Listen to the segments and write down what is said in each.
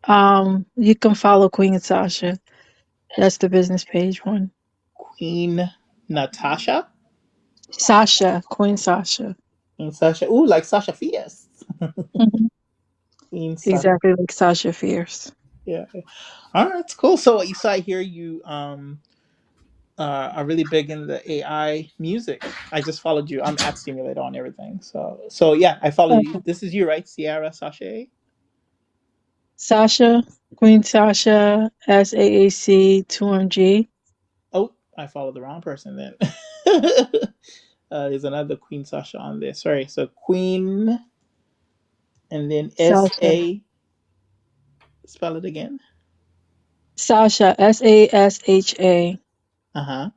You can follow Queen Sasha. That's the business page one. Queen Natasha. Sasha, Queen Sasha. Queen Sasha. Ooh, like Sasha Fierce. Mhm. Queen Sasha. Exactly like Sasha Fierce. Yeah. All right, cool. So I hear you are really big in the AI music. I just followed you. I'm at Steamulator on everything. So yeah, I follow you. Okay. This is you, right? Sierra Sasha. Sasha, Queen Sasha, SAAC 2MG. Oh, I followed the wrong person then. There's another Queen Sasha on there. Sorry. So Queen and then Sasha. SA. Spell it again. Sasha, SASHA. Uh huh.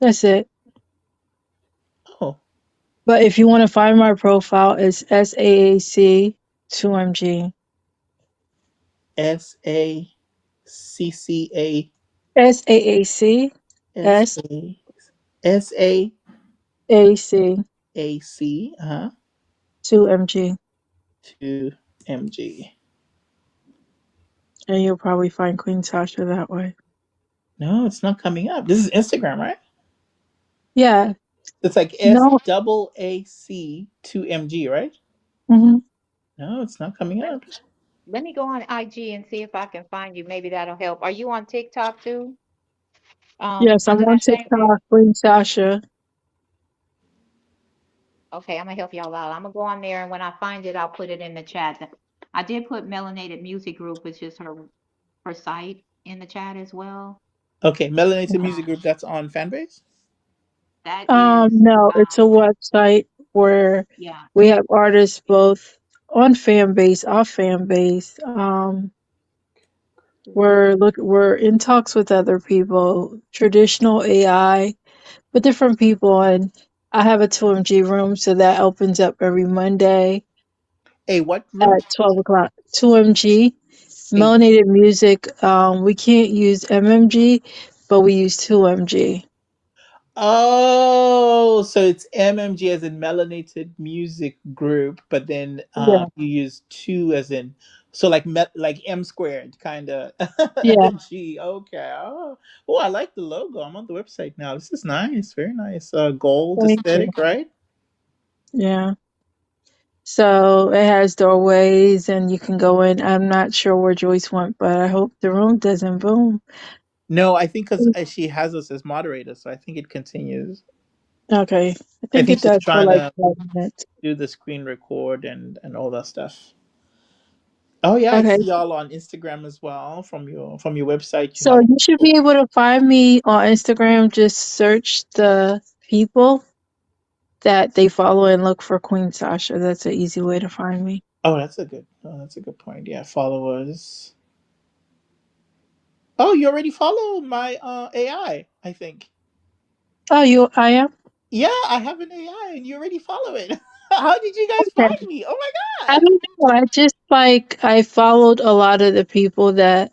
That's it. Oh, But if you want to find my profile, it's SAAC 2MG. SACCA SAAC SA SAAC. SAAC Uh huh. 2MG. 2MG. And you'll probably find Queen Sasha that way. No, it's not coming up. This is Instagram, right? Yeah. It's like No. SAAC 2MG, right? Hmm. No, it's not coming Let, up. let me go on IG and see if I can find you. Maybe that'll help. Are you on TikTok too? Yes, I'm Under on that same name? TikTok, Queen Sasha. Okay, I'm gonna help y'all out. I'm gonna go on there, and when I find it, I'll put it in the chat. I did put Melanated Music Group, which is her site, in the chat as well. Okay, Melanated Music Um, Group. That's on Fanbase. that is, No, it's a website where yeah. we have artists both on Fanbase, off Fanbase. We're in talks with other people, traditional AI, but different people, and I have a 2MG room, so that opens up every Monday Hey, what room? at 12 o'clock. 2MG, Hey. melanated music. We can't use MMG, but we use 2MG. Oh, so it's MMG as in Melanated Music Group, but then Yeah, you use two as in so like like M squared kind of yeah. G. Okay. Oh, I like the logo. I'm on the website now. This is nice. Very nice. Gold Thank you. aesthetic, right? Yeah. So it has doorways and you can go in. I'm not sure where Joyce went, but I hope the room doesn't boom. No, I think because she has us as moderators, so I think it continues. Okay. I I think think it she's does for trying like to 5 minutes. do the screen record and all that stuff. Oh yeah, I Okay. see y'all on Instagram as well from your website. You So have you should be able to find me on Instagram. Just search the people that they follow and look for Queen Sasha. That's an easy way to find me. that's a good point. Yeah, followers. Oh, you already follow my AI, I think. Oh, I am? Yeah, I have an AI and you already follow it. How did you guys Okay. find me? Oh I my god. don't know. I just I followed a lot of the people that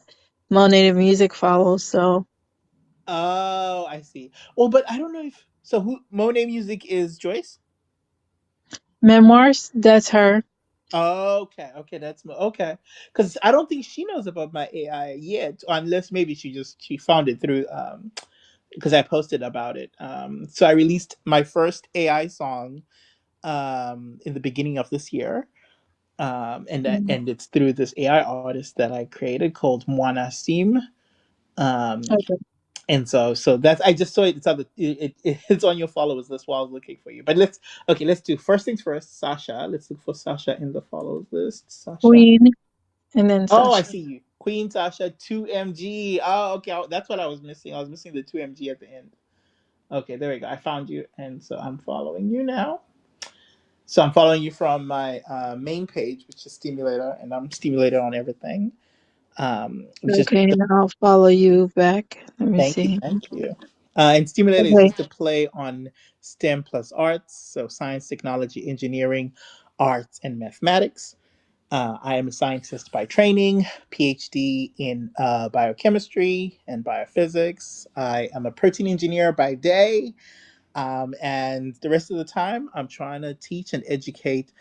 Monative Music follows. So Oh, I see. Well, but I don't know if so who Monet Music is Joyce? Memoirs, that's her. Okay, okay, okay. Because I don't think she knows about my AI yet, unless maybe she found it through because I posted about it. So I released my first AI song in the beginning of this year, Mm. and it's through this AI artist that I created called Moana Steam. Um, Okay. and so that's I just saw it. It's on it's on your followers list while I was looking for you. But let's do first things first. Sasha, let's look for Sasha in the followers list. Sasha. Queen and then Oh, I Sasha. see you. Queen Sasha 2MG. Oh, okay. That's what I was missing. I was missing the 2MG at the end. Okay, there we go. I found you. And so I'm following you now. So I'm following you from my main page, which is Steamulator, and I'm Steamulator on everything. Which is Okay, and I'll follow you back. Let me thank you, see. thank you. And Steamulator is Okay. just a play on STEM plus arts, so science, technology, engineering, arts, and mathematics. I am a scientist by training, PhD in biochemistry and biophysics. I am a protein engineer by day, and the rest of the time, I'm trying to teach and educate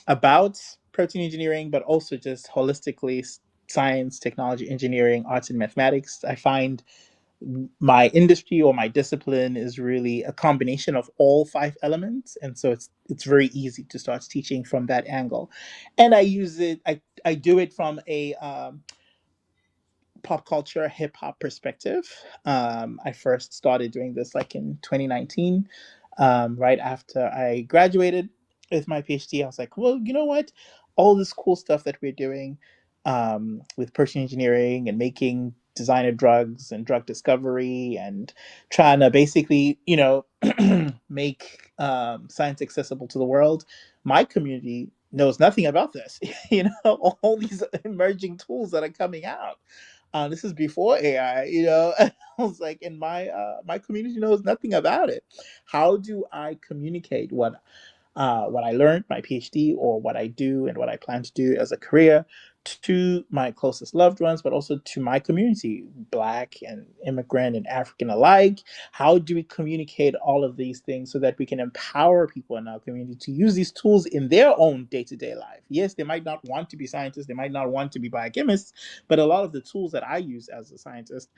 about protein engineering, but also just holistically science, technology, engineering, arts, and mathematics. I find my industry or my discipline is really a combination of all five elements, and so it's very easy to start teaching from that angle. And I use it. I do it from a pop culture hip hop perspective. I first started doing this like in 2019, right after I graduated with my PhD. I was like, well, you know what? All this cool stuff that we're doing with protein engineering and making designer drugs and drug discovery and trying to basically, make science accessible to the world. My community knows nothing about this. All these emerging tools that are coming out, this is before AI, I was like, and my community knows nothing about it. How do I communicate what I learned, my PhD, or what I do and what I plan to do as a career to my closest loved ones, but also to my community, Black and immigrant and African alike? How do we communicate all of these things so that we can empower people in our community to use these tools in their own day to day life? Yes, they might not want to be scientists, they might not want to be biochemists, but a lot of the tools that I use as a scientist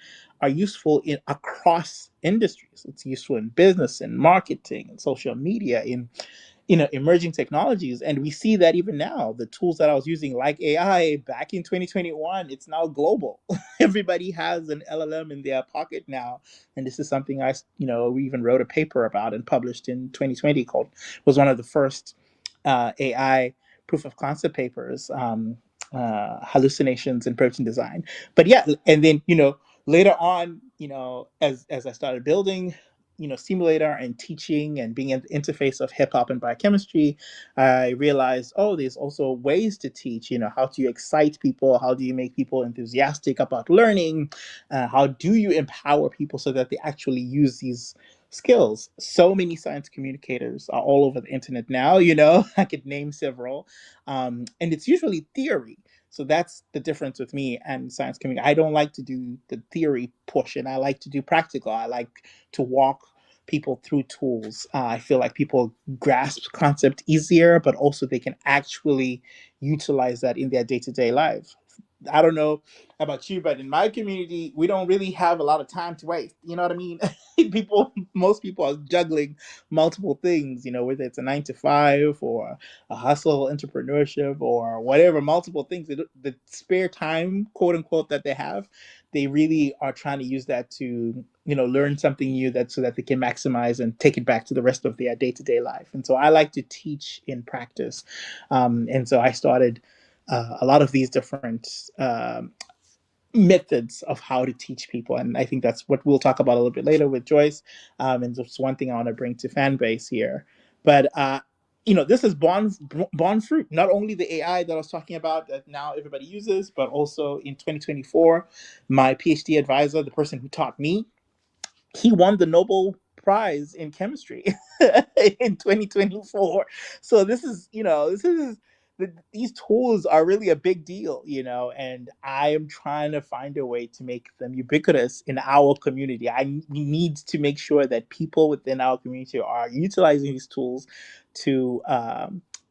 are useful in across industries. It's useful in business and marketing and social media, in emerging technologies. And we see that even now, the tools that I was using like AI back in 2021, it's now global. Everybody has an LLM in their pocket now. And this is something we even wrote a paper about and published in 2020, called, was one of the first AI proof of concept papers, hallucinations in protein design. But yeah, and then later on, as I started building Steamulater and teaching and being at the interface of hip hop and biochemistry, I realized, oh, there's also ways to teach. How do you excite people? How do you make people enthusiastic about learning? How do you empower people so that they actually use these skills? So many science communicators are all over the internet now. I could name several, and it's usually theory. So that's the difference with me and science community. I don't like to do the theory portion. I like to do practical. I like to walk people through tools. I feel like people grasp concept easier, but also they can actually utilize that in their day to day life. I don't know about you, but in my community, we don't really have a lot of time to waste. You know what I mean? Most people are juggling multiple things, whether it's a 9 to 5 or a hustle, entrepreneurship, or whatever, multiple things. The spare time, quote unquote, that they have, they really are trying to use that to, learn something new, that so that they can maximize and take it back to the rest of their day to day life. And so I like to teach in practice. And so I started a lot of these different methods of how to teach people. And I think that's what we'll talk about a little bit later with Joyce. And just one thing I want to bring to Fanbase here. But, this is born fruit, not only the AI that I was talking about that now everybody uses, but also in 2024, my PhD advisor, the person who taught me, he won the Nobel Prize in chemistry in 2024. So these tools are really a big deal, and I am trying to find a way to make them ubiquitous in our community. We need to make sure that people within our community are utilizing these tools to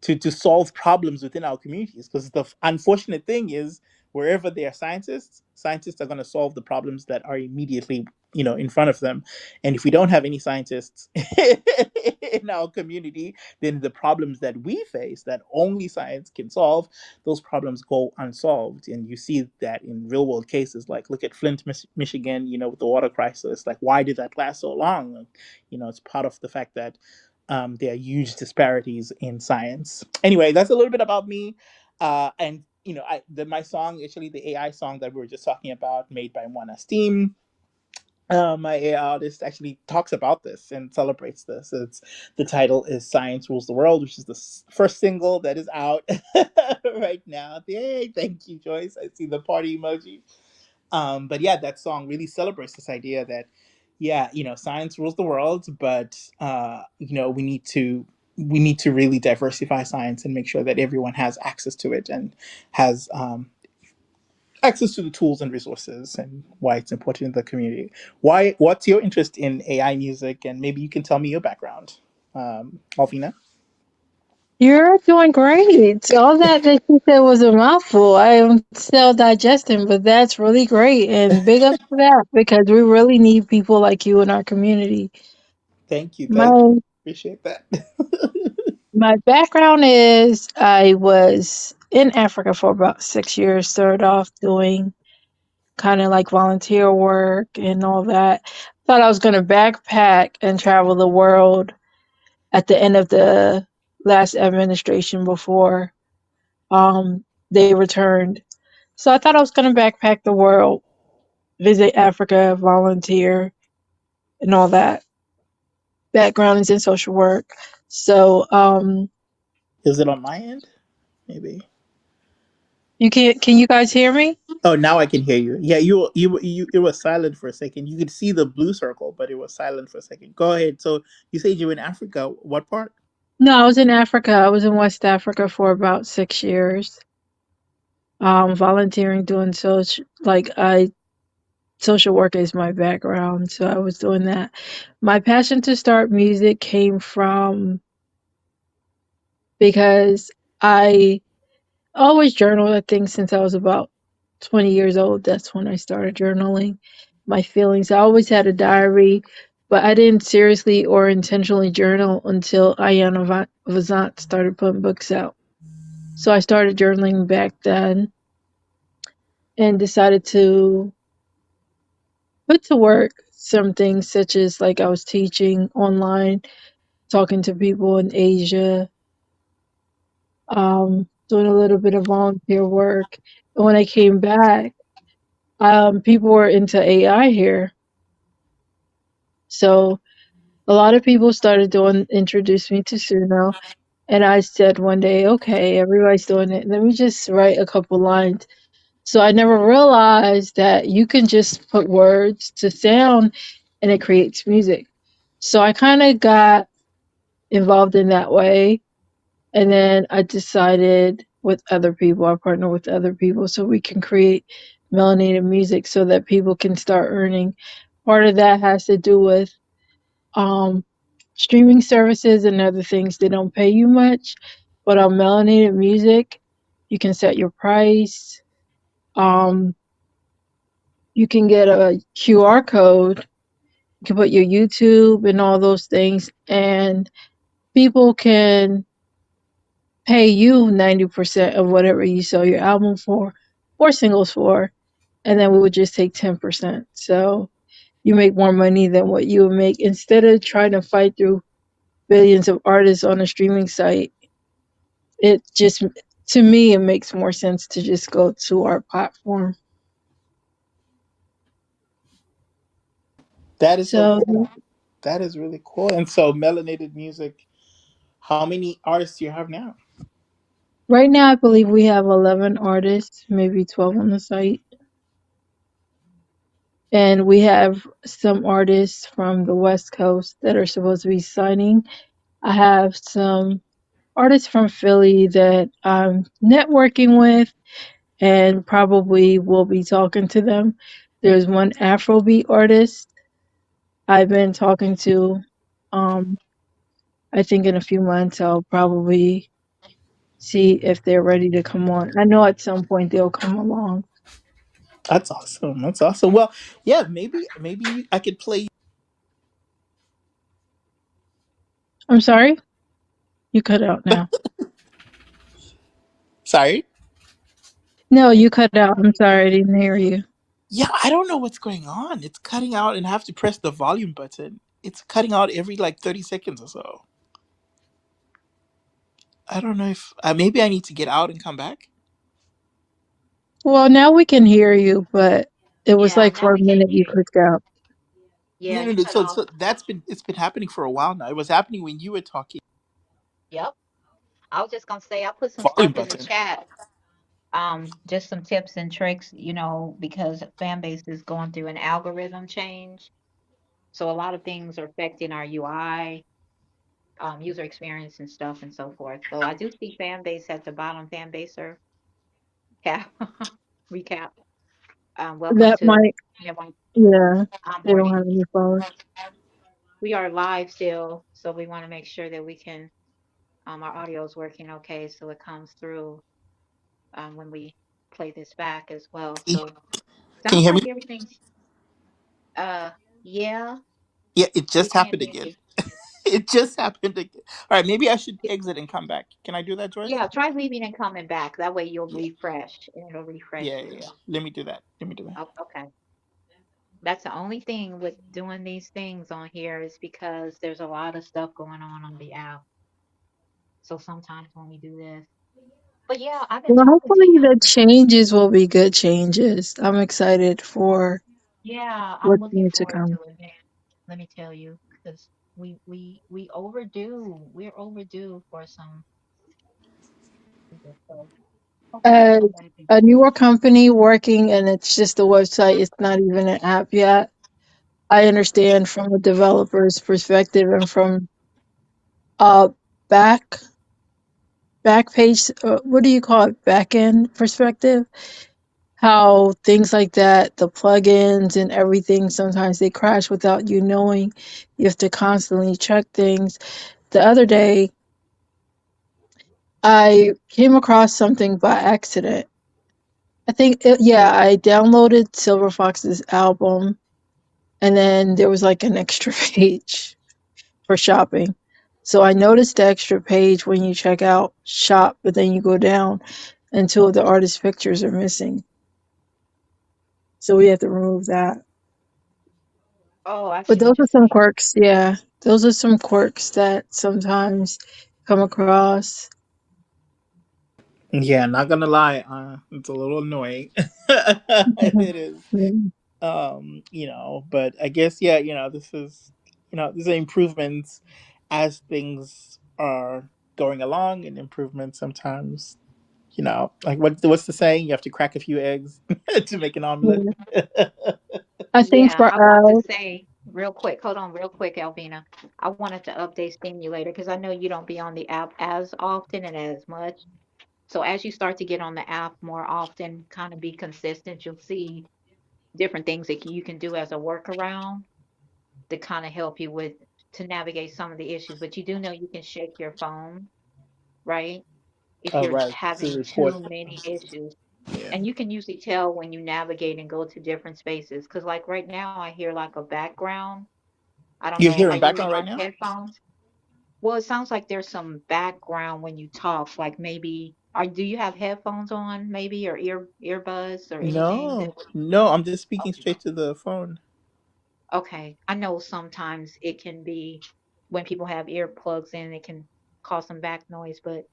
to solve problems within our communities. Because the unfortunate thing is, wherever there are scientists are going to solve the problems that are immediately in front of them. And if we don't have any scientists in our community, then the problems that we face that only science can solve, those problems go unsolved. And you see that in real world cases, like look at Flint, Michigan, with the water crisis. Like, why did that last so long? It's part of the fact that there are huge disparities in science. Anyway, that's a little bit about me. And my song, actually the AI song that we were just talking about, made by Mwana Steam, my AI artist, actually talks about this and celebrates this. The title is "Science Rules the World," which is the first single that is out right now. Yay! Thank you, Joyce. I see the party emoji. But yeah, that song really celebrates this idea that, yeah, science rules the world, but we need to really diversify science and make sure that everyone has access to it and has access to the tools and resources, and why it's important in the community. What's your interest in AI music? And maybe you can tell me your background, Alvina. You're doing great. All that you said was a mouthful. I am still digesting, but that's really great. And big up for that because we really need people like you in our community. Thank you. Thank you. My Appreciate that. my background is I was in Africa for about 6 years. Started off doing kind of like volunteer work and all that. Thought I was going to backpack and travel the world at the end of the last administration before they returned. So I thought I was going to backpack the world, visit Africa, volunteer, and all that. Background is in social work. So Is it on my end? Maybe. can you guys hear me? Oh, now I can hear you. Yeah, you. It was silent for a second. You could see the blue circle, but it was silent for a second. Go ahead. So you said you were in Africa. What part? No, I was in Africa. I was in West Africa for about 6 years. Volunteering, doing social work is my background, so I was doing that. My passion to start music came from because I always journaled, I think, since I was about 20 years old. That's when I started journaling my feelings. I always had a diary, but I didn't seriously or intentionally journal until Ayana Vazant started putting books out. So I started journaling back then and decided to put to work some things such as like I was teaching online, talking to people in Asia, doing a little bit of volunteer work. And when I came back, people were into AI here. So a lot of people started doing introduce me to Suno. And I said one day, okay, everybody's doing it. Let me just write a couple lines. So I never realized that you can just put words to sound and it creates music. So I kind of got involved in that way. And then I decided with other people, I partner with other people so we can create melanated music so that people can start earning. Part of that has to do with um, streaming services and other things. They don't pay you much, but on melanated music, you can set your price. Um, you can get a QR code. You can put your YouTube and all those things, and people can pay you 90% of whatever you sell your album for or singles for, and then we would just take 10%. So you make more money than what you would make instead of trying to fight through billions of artists on a streaming site. It just, to me, it makes more sense to just go to our platform. That is so So cool. That is really cool. And so, melanated music. How many artists do you have now? right now, I believe we have 11 artists, maybe 12 on the site. And we have some artists from the West Coast that are supposed to be signing. I have some artists from Philly that I'm networking with and probably will be talking to them. There's one Afrobeat artist I've been talking to. Um, I think in a few months I'll probably see if they're ready to come on. I know at some point they'll come along. That's awesome. That's awesome. Well, yeah, maybe I could play. I'm sorry? You cut out now. Sorry. No, you cut out. I'm sorry, I didn't hear you. Yeah, I don't know what's going on. It's cutting out, and I have to press the volume button. It's cutting out every like 30 seconds or so. I don't know if maybe I need to get out and come back. Well, now we can hear you, but it was Yeah, like now for a we can't minute you hear you. clicked out. Yeah, No, no, you no. cut off. So it's been happening for a while now. It was happening when you were talking. Yep. I was just gonna say I put some Volume stuff in the button. chat. Just some tips and tricks, because Fanbase is going through an algorithm change. So a lot of things are affecting our UI, user experience and stuff and so forth. So I do see Fanbase at the bottom, Fanbaser cap recap. Welcome That to might, Memoirs yeah, they don't Onboarding. have any followers. We are live still, so we want to make sure that we can. Our audio is working okay, so it comes through when we play this back as well. So Can you sounds hear me? like everything's uh yeah, Yeah, it we just can happened hear again. you. It just happened again. All right, maybe I should exit and come back. Can I do that, Joyce? Yeah, try leaving and coming back. That way you'll Yeah, refresh and it'll refresh yeah, yeah, you. yeah. Let me do that. Let me do that. Oh, okay. That's the only thing with doing these things on here is because there's a lot of stuff going on the app. So sometimes when we do this, but yeah, I've been Well, talking to hopefully you. the changes will be good changes. I'm excited for Yeah, I'm what's looking new to forward to come. it, man. Let me tell you, because we overdue. We're overdue for some changes. So hopefully we As come back and a newer company working and it's just a website, it's not even an app yet. I understand from a developer's perspective and from a back back page, what do you call it, back end perspective, how things like that, the plugins and everything, sometimes they crash without you knowing. You have to constantly check things. The other day, I came across something by accident. Yeah, I downloaded Silver Fox's album, and then there was like an extra page for shopping. So I noticed the extra page when you check out shop, but then you go down and two of the artist's pictures are missing. So we have to remove that. oh, I But see those what are you're some saying. quirks, yeah. Those are some quirks that sometimes come across. Yeah, not gonna lie, it's a little annoying. It is. Yeah. But I guess yeah, this is these are improvements as things are going along, and improvements sometimes, like what's the saying? You have to crack a few eggs to make an omelet. Yeah. I think Yeah, for I want to us, say real quick, hold on real quick, Alvina. I wanted to update Steamulator because I know you don't be on the app as often and as much. So as you start to get on the app more often, kind of be consistent, you'll see different things that you can do as a workaround to kind of help you with to navigate some of the issues. But you do know you can shake your phone, right? If Oh, you're right, to having report. too many issues. Yeah, And you can usually tell when you navigate and go to different spaces. Because, like right now, I hear like a background. I don't you're know. Are hearing you background right on now? headphones? Well, it sounds like there's some background when you talk. Like maybe, do you have headphones on, maybe, or earbuds or anything that No, would? no, I'm just speaking Okay. straight to the phone. Okay. I know sometimes it can be when people have earplugs in, it can cause some back noise, but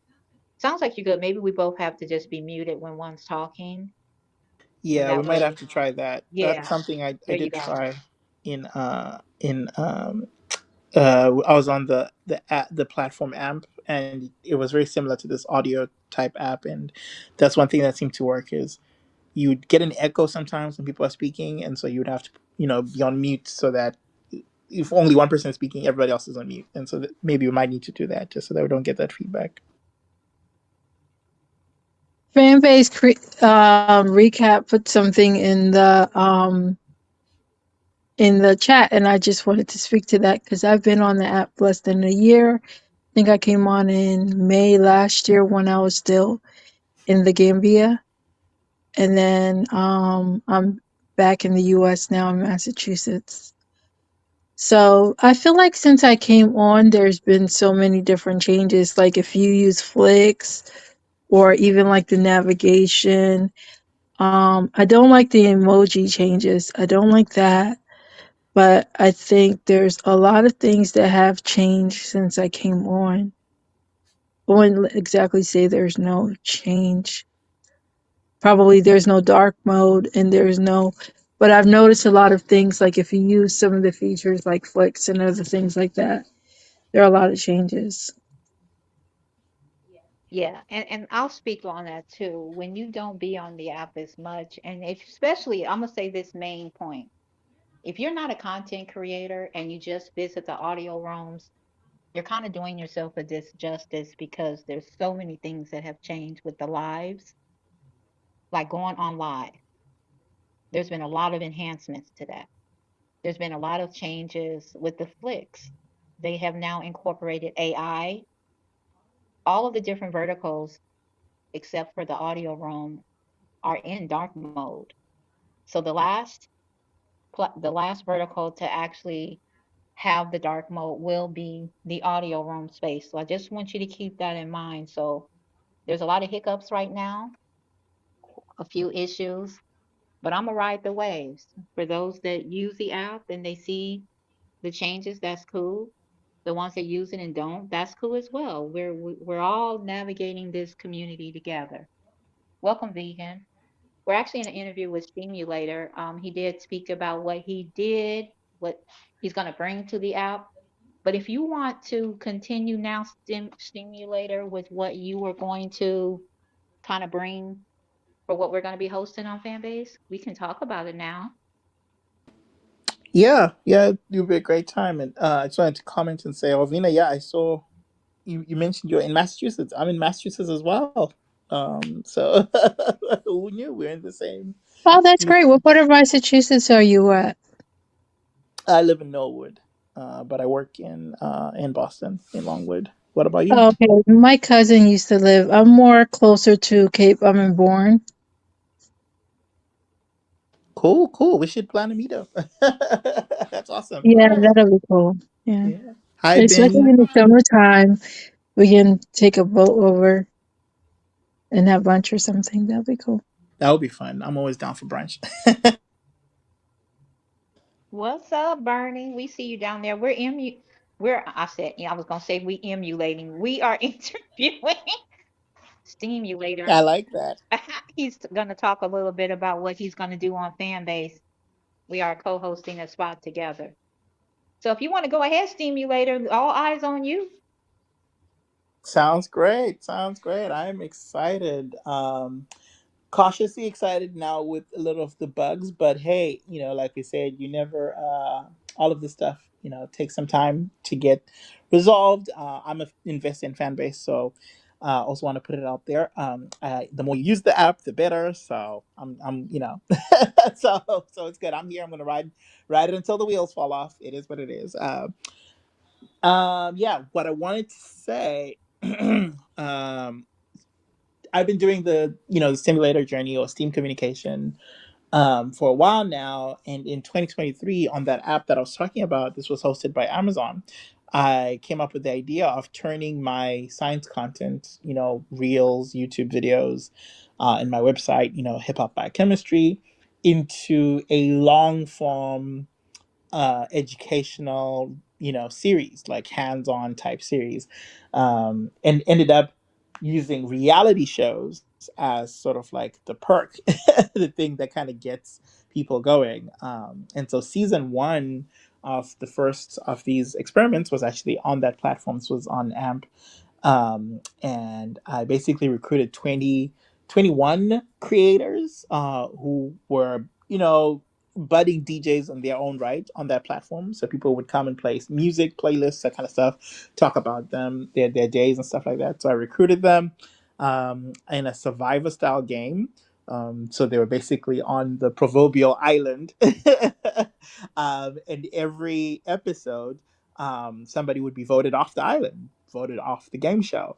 sounds like you're good. Maybe we both have to just be muted when one's talking, and Yeah, we that might have way, to try that. That's yeah, something I there you did go. try in I was on the platform amp, and it was very similar to this audio type app, and that's one thing that seemed to work is you'd get an echo sometimes when people are speaking, and so you would have to be on mute so that if only one person is speaking, everybody else is on mute, and so that maybe we might need to do that just so that we don't get that feedback. Fanbase recap put something in the chat, and I just wanted to speak to that because I've been on the app less than a year. I think I came on in May last year when I was still in the Gambia, and then I'm back in the U.S. now in Massachusetts. So I feel like since I came on, there's been so many different changes. Like if you use Flix or even like the navigation, I don't like the emoji changes. I don't like that. But I think there's a lot of things that have changed since I came on. I wouldn't exactly say there's no change. Probably there's no dark mode and there's no, but I've noticed a lot of things like if you use some of the features like Flicks and other things like that, there are a lot of changes. Yeah, and I'll speak on that too. When you don't be on the app as much, and if, especially, I'm gonna say this main point. If you're not a content creator and you just visit the audio rooms, you're kind of doing yourself a disjustice because there's so many things that have changed with the lives, like going on live. There's been a lot of enhancements to that. There's been a lot of changes with the flicks. They have now incorporated AI all of the different verticals, except for the audio room, are in dark mode. So the last vertical to actually have the dark mode will be the audio room space. So I just want you to keep that in mind. So there's a lot of hiccups right now, a few issues, but I'm gonna ride the waves. For those that use the app and they see the changes, that's cool. The ones that use it and don't, that's cool as well. We're all navigating this community together. Welcome, vegan. We're actually in an interview with Steamulater. He did speak about what he did, what he's going to bring to the app. But if you want to continue now, Stimulator, with what you were going to kind of bring for what we're going to be hosting on Fanbase, we can talk about it now. Yeah, yeah, it'll be a great time. And I just wanted to comment and say, Alvina, yeah, I saw you mentioned you're in Massachusetts. I'm in Massachusetts as well. So who knew we're in the same? Oh, that's In the, great. What part of Massachusetts are you at? I live in Norwood, but I work in Boston, in Longwood. What about you? Oh, okay. My cousin used to live. I'm more closer to Cape. I'm in Bourne. Cool, cool. We should plan a meetup. That's awesome. Yeah, that'll be cool. Yeah. Yeah. Hi, Especially Ben. in the summertime, we can take a boat over and have lunch or something. That'll be cool. That would be fun. I'm always down for brunch. What's up, Bernie? We see you down there. We're I said, yeah, I was gonna say we emulating. We are interviewing Steamulator. I like that. He's gonna talk a little bit about what he's gonna do on Fanbase. We are co-hosting a spot together. So if you want to go ahead, Steamulator, all eyes on you. Sounds great. Sounds great. I'm excited. Cautiously excited now with a little of the bugs, but hey, like we said, you never all of this stuff, takes some time to get resolved. I'm a investor in Fanbase, so also want to put it out there. The more you use the app, the better. So I'm so it's good. I'm here. I'm gonna ride it until the wheels fall off. It is what it is. Yeah, what I wanted to say. um, I've been doing the simulator journey or Steam communication for a while now, and in 2023, on that app that I was talking about, this was hosted by Amazon. I came up with the idea of turning my science content, reels, YouTube videos, and my website, hip hop biochemistry, into a long form educational series, like hands-on type series, and ended up using reality shows as sort of like the perk, the thing that kind of gets people going. And so season one of the first of these experiments was actually on that platform. This was on AMP, and I basically recruited 21 creators who were, budding DJs on their own right on that platform. So people would come and play music, playlists, that kind of stuff, talk about them, their days and stuff like that. So I recruited them in a survivor style game. So they were basically on the proverbial island. And every episode, somebody would be voted off the island, voted off the game show.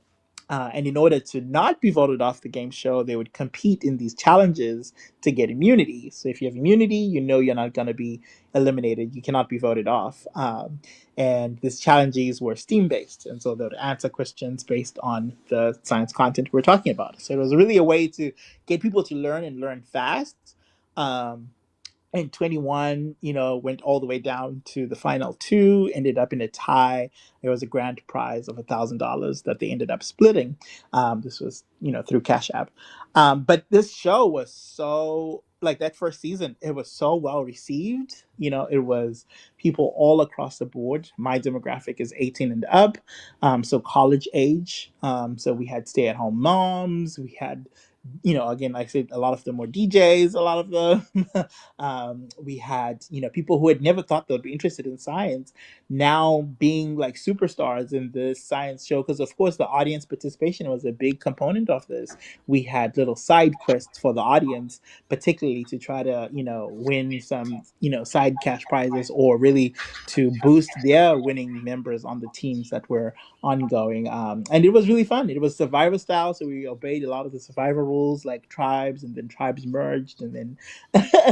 And in order to not be voted off the game show, they would compete in these challenges to get immunity. So if you have immunity, you're not going to be eliminated. You cannot be voted off. And these challenges were Steam based. And so they would answer questions based on the science content we're talking about. So it was really a way to get people to learn and learn fast. Um, and 21 went all the way down to the final two, ended up in a tie. There was a grand prize of $1,000 that they ended up splitting. This was through Cash App. But this show was so, like, that first season, it was so well received. It was people all across the board. My demographic is 18 and up, so college age. So we had stay-at-home moms, we had again, like I said, a lot of them were DJs, a lot of them. We had, people who had never thought they would be interested in science now being like superstars in this science show. Because, of course, the audience participation was a big component of this. We had little side quests for the audience, particularly to try to, win some, side cash prizes, or really to boost their winning members on the teams that were ongoing. And it was really fun. It was survivor style, so we obeyed a lot of the survivor rules, like tribes, and then tribes merged, and then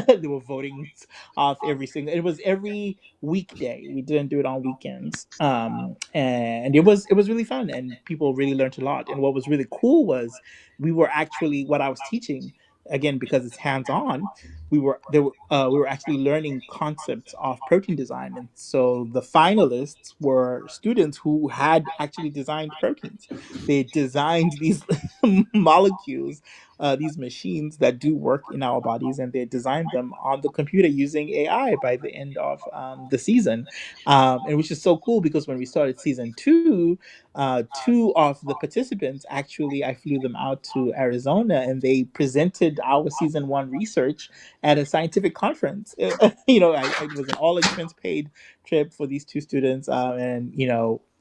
they were voting off every single. It was every weekday. We didn't do it on weekends, and it was really fun, and people really learned a lot. And what was really cool was we were actually what I was teaching, again, because it's hands on. We were actually learning concepts of protein design, and so the finalists were students who had actually designed proteins. They designed these molecules, these machines that do work in our bodies, and they designed them on the computer using AI by the end of the season, and which is so cool because when we started season two, two of the participants, actually, I flew them out to Arizona, and they presented our season one research at a scientific conference. It was an all expense paid trip for these two students, and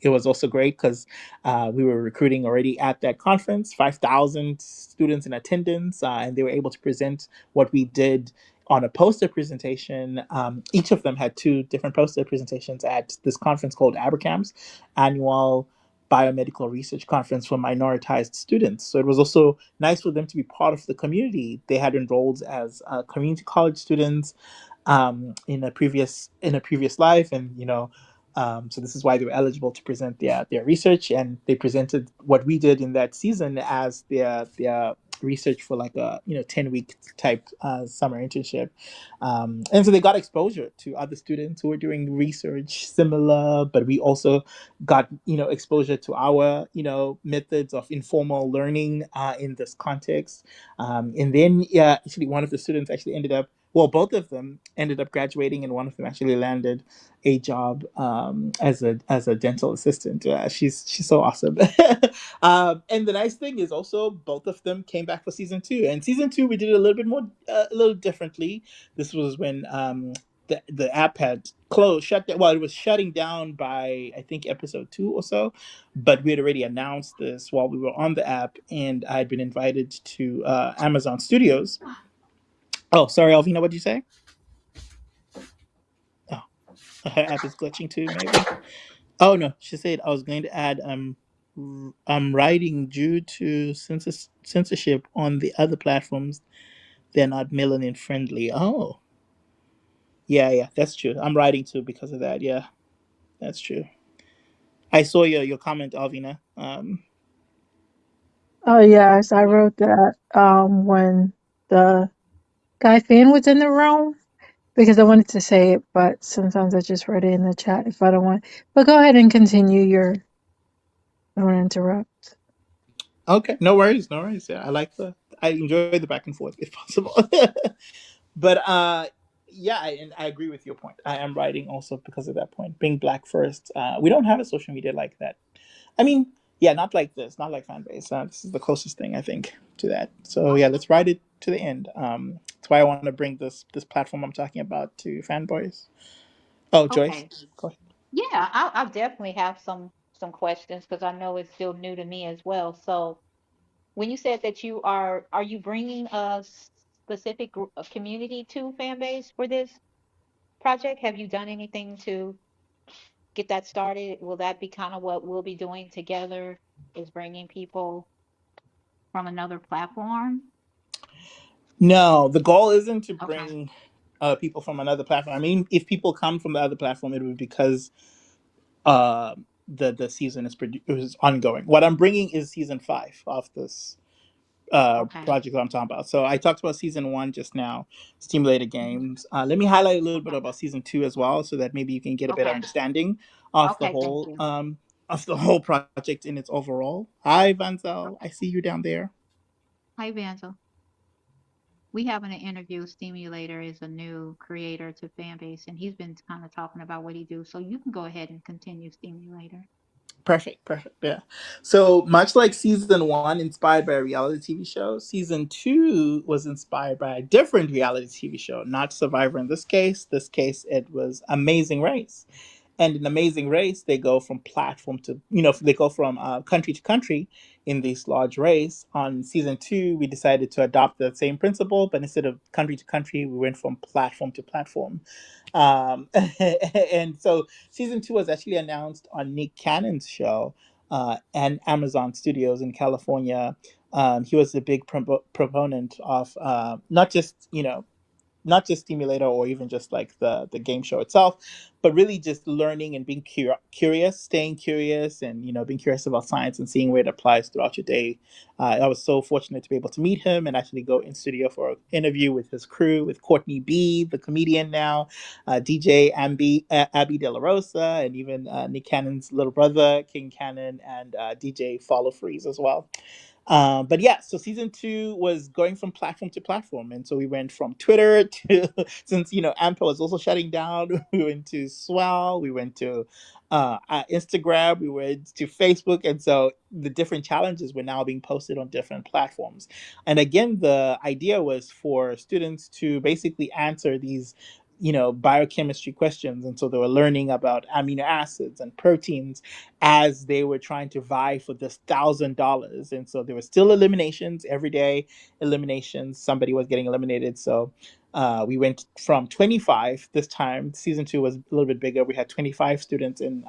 it was also great because we were recruiting already at that conference, 5,000 students in attendance, and they were able to present what we did on a poster presentation. Each of them had two different poster presentations at this conference called Abercamps Annual Biomedical Research Conference for minoritized students. So it was also nice for them to be part of the community. They had enrolled as community college students, in a previous life, and so this is why they were eligible to present their research, and they presented what we did in that season as their research for like a 10-week type summer internship, and so they got exposure to other students who were doing research similar, but we also got exposure to our methods of informal learning in this context, and then yeah, actually one of the students actually ended up, well, both of them ended up graduating, and one of them actually landed a job as a dental assistant. She's so awesome. And the nice thing is also both of them came back for season two. And season two we did it a little bit more, a little differently. This was when the app had closed, shut down. Well, it was shutting down by I think episode two or so, but we had already announced this while we were on the app, and I had been invited to Amazon Studios. Oh, sorry, Alvina, what did you say? Oh, her app is glitching too, maybe. Oh no, she said I was going to add I'm writing due to censorship on the other platforms. They're not melanin friendly. Oh, yeah, yeah, that's true. I'm writing too because of that. Yeah, that's true. I saw your comment, Alvina. Oh yes, I wrote that when the guy fan was in the room because I wanted to say it, but sometimes I just write it in the chat if I don't want. But go ahead and continue your. I don't want to interrupt. Okay, no worries, no worries. Yeah, I enjoy the back and forth if possible. But yeah, and I agree with your point. I am writing also because of that point. Being black first, we don't have a social media like that. I mean, yeah, not like this, not like Fanbase. This is the closest thing I think to that. So yeah, let's ride it to the end. That's why I want to bring this platform I'm talking about to fanboys. Oh, Joyce, Okay. go ahead. Yeah, I'll definitely have some questions because I know it's still new to me as well. So when you said that are you bringing a specific group, a community to Fanbase for this project? Have you done anything to get that started? Will that be kind of what we'll be doing together? Is bringing people from another platform? No, the goal isn't to Okay. bring people from another platform. I mean, if people come from the other platform, it would be because the season is ongoing. What I'm bringing is season five of this Okay. project that I'm talking about. So I talked about season one just now, Steamulater Mhm. games. Let me highlight a little bit Okay. about season two as well, so that maybe you can get a better Okay. understanding of the Okay. Thank whole you. project in its overall. Hi, Vanzel. I Okay. see you down there. Hi, Vanzo. We have an interview. Steamulator is a new creator to Fanbase, and he's been kind of talking about what he do. So you can go ahead and continue Steamulator. Perfect, perfect. Yeah. So much like season one inspired by a reality TV show, season two was inspired by a different reality TV show, not Survivor in this case. This case, it was Amazing Race. And in Amazing Race, they go from platform to, they go from country to country in this large race. On season two, we decided to adopt the same principle, but instead of country to country, we went from platform to platform. And so season two was actually announced on Nick Cannon's show and Amazon Studios in California. He was a big proponent of not just Steamulater or even just like the game show itself, but really just learning and being curious, staying curious, and being curious about science and seeing where it applies throughout your day. I was so fortunate to be able to meet him and actually go in studio for an interview with his crew, with Courtney B, the comedian now, DJ Abby De La Rosa, and even Nick Cannon's little brother King Cannon, and DJ Follow Freeze as well. But yeah, so season two was going from platform to platform. And so we went from Twitter to, since, AMPA was also shutting down, we went to Swell, we went to Instagram, we went to Facebook. And so the different challenges were now being posted on different platforms. And again, the idea was for students to basically answer these biochemistry questions. And so they were learning about amino acids and proteins as they were trying to vie for this $1,000. And so there were still eliminations every day, eliminations. Somebody was getting eliminated. So we went from 25 this time. Season two was a little bit bigger. We had 25 students in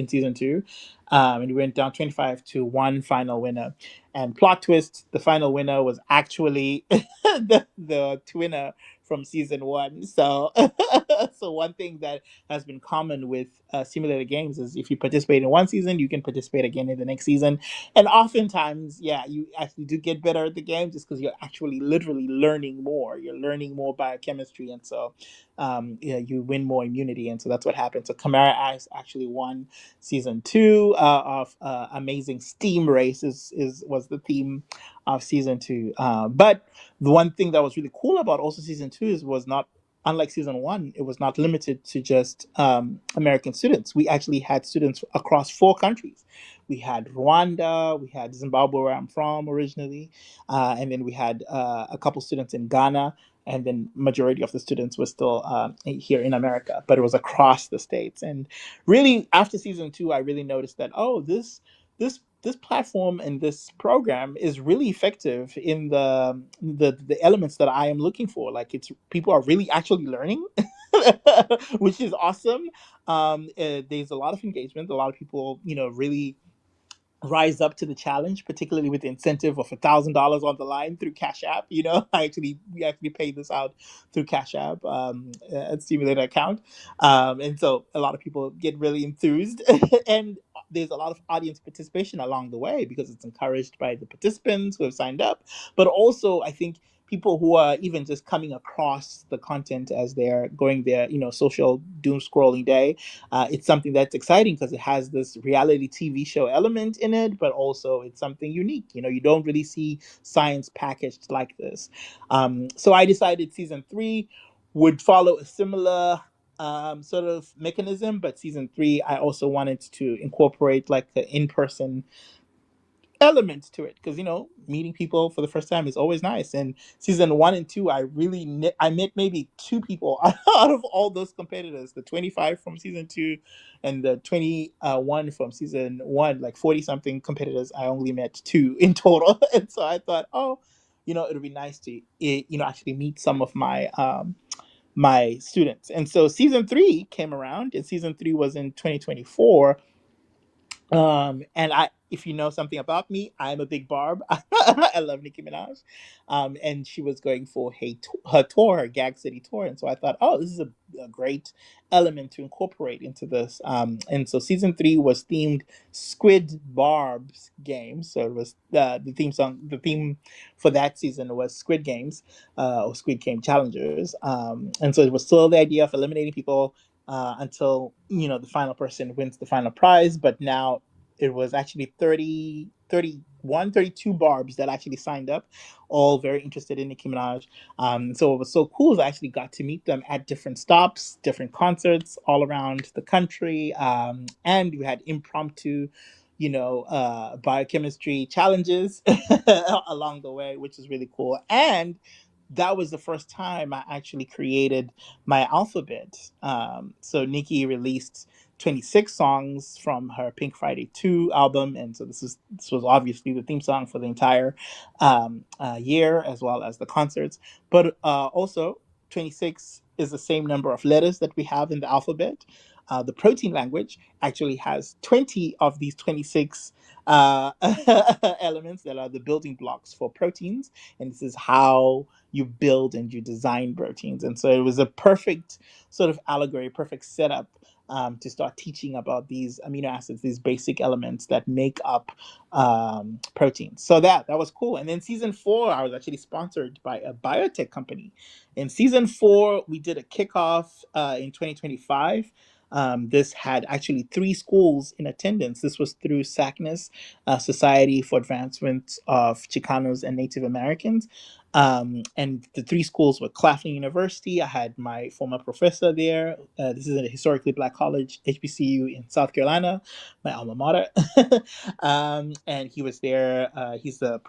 season two. And we went down 25 to one final winner. And plot twist, the final winner was actually the twinner from season one. So, so one thing that has been common with simulated games is if you participate in one season, you can participate again in the next season. And oftentimes, yeah, you actually do get better at the game just because you're actually literally learning more. You're learning more biochemistry. And so you win more immunity. And so that's what happened. So Kamara Ice actually won season two of Amazing Steam Race was the theme of season two. But the one thing that was really cool about also season two is was not unlike season one, it was not limited to just American students. We actually had students across 4 countries. We had Rwanda, we had Zimbabwe, where I'm from originally, and then we had a couple students in Ghana, and then majority of the students were still here in America, but it was across the states. And really, after season two, I really noticed that this platform and this program is really effective in the elements that I am looking for. Like it's people are really actually learning, which is awesome. There's a lot of engagement. A lot of people, really rise up to the challenge, particularly with the incentive of $1,000 on the line through Cash App. We actually paid this out through Cash App at Steamulator account, and so a lot of people get really enthused, and there's a lot of audience participation along the way because it's encouraged by the participants who have signed up, but also I think people who are even just coming across the content as they're going their social doom scrolling day. It's something that's exciting because it has this reality TV show element in it, but also it's something unique. You don't really see science packaged like this. So I decided season three would follow a similar sort of mechanism, but season three, I also wanted to incorporate like the in-person elements to it because meeting people for the first time is always nice. And season one and two, I met maybe 2 people out of all those competitors, the 25 from season two and the 21 from season one, like 40 something competitors. I only met 2 in total. And so I thought, oh, it would be nice to actually meet some of my students. And so season three came around, and season three was in 2024. And if you know something about me, I'm a big Barb. I love Nicki Minaj. And she was going for her tour, her Gag City tour. And so I thought, oh, this is a great element to incorporate into this. And so season three was themed Squid Barb's Games. So it was the theme song, the theme for that season was Squid Games, or Squid Game Challengers. And so it was still the idea of eliminating people until the final person wins the final prize. But now it was actually 30, 31, 32 barbs that actually signed up, all very interested in Nicki Minaj. So what was so cool is I actually got to meet them at different stops, different concerts all around the country. And we had impromptu biochemistry challenges along the way, which is really cool. And that was the first time I actually created my alphabet. So Nikki released 26 songs from her Pink Friday 2 album, and so this was obviously the theme song for the entire year, as well as the concerts. But also 26 is the same number of letters that we have in the alphabet. The protein language actually has 20 of these 26 elements that are the building blocks for proteins, and this is how you build and you design proteins. And so it was a perfect sort of allegory, perfect setup to start teaching about these amino acids, these basic elements that make up proteins. So that was cool. And then season 4, I was actually sponsored by a biotech company. In season 4, we did a kickoff in 2025. This had actually 3 schools in attendance. This was through SACNAS, Society for Advancement of Chicanos and Native Americans. And the 3 schools were Claflin University. I had my former professor there. This is a historically black college, HBCU in South Carolina, my alma mater. And he was there. He's the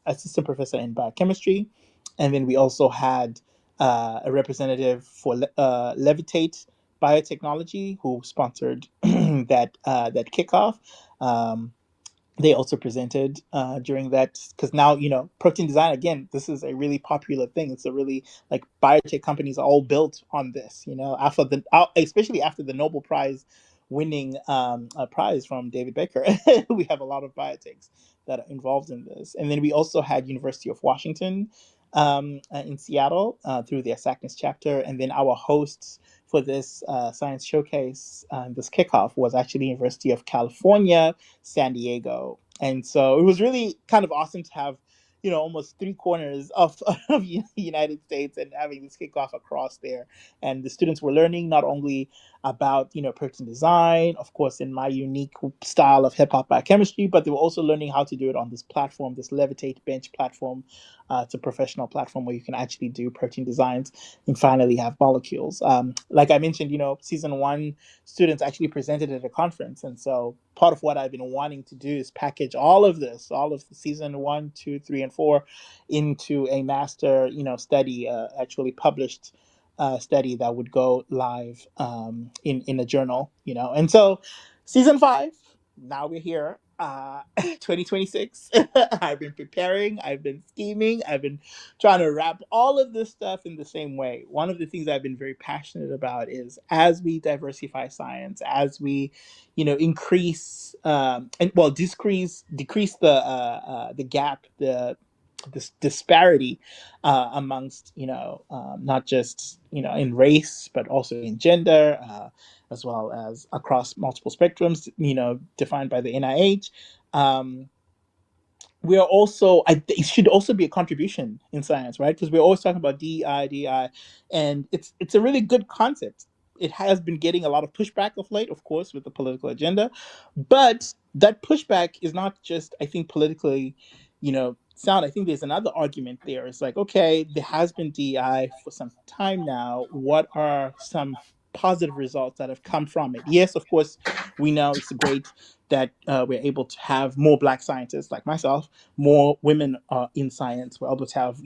assistant professor in biochemistry. And then we also had a representative for Levitate Biotechnology, who sponsored that kickoff. They also presented during that, because now protein design, again, this is a really popular thing. It's a really, like, biotech companies are all built on this, after especially after the Nobel Prize winning prize from David Baker. We have a lot of biotechs that are involved in this. And then we also had University of Washington in Seattle through their SACNAS chapter. And then our hosts for this science showcase, this kickoff, was actually University of California, San Diego. And so it was really kind of awesome to have, almost 3 corners of the United States and having this kickoff across there. And the students were learning not only about, protein design, of course, in my unique style of hip hop biochemistry, but they were also learning how to do it on this platform, this Levitate Bench platform. It's a professional platform where you can actually do protein designs and finally have molecules. Like I mentioned, season 1 students actually presented at a conference. And so part of what I've been wanting to do is package all of this, all of the season 1, 2, 3, and 4 into a master, study, actually published study that would go live in a journal, And so season 5, now we're here. 2026. I've been preparing, I've been scheming, I've been trying to wrap all of this stuff in the same way. One of the things I've been very passionate about is, as we diversify science, as we, increase and well decrease the gap, this disparity amongst not just in race, but also in gender, as well as across multiple spectrums, defined by the NIH. We are also, it should also be a contribution in science, right? Because we're always talking about DEI, and it's a really good concept. It has been getting a lot of pushback of late, of course, with the political agenda, but that pushback is not just, I think, politically, sound. I think there's another argument there. It's like, okay, there has been DEI for some time now. What are some positive results that have come from it? Yes, of course, we know it's great that we're able to have more Black scientists like myself, more women in science. We're able to have,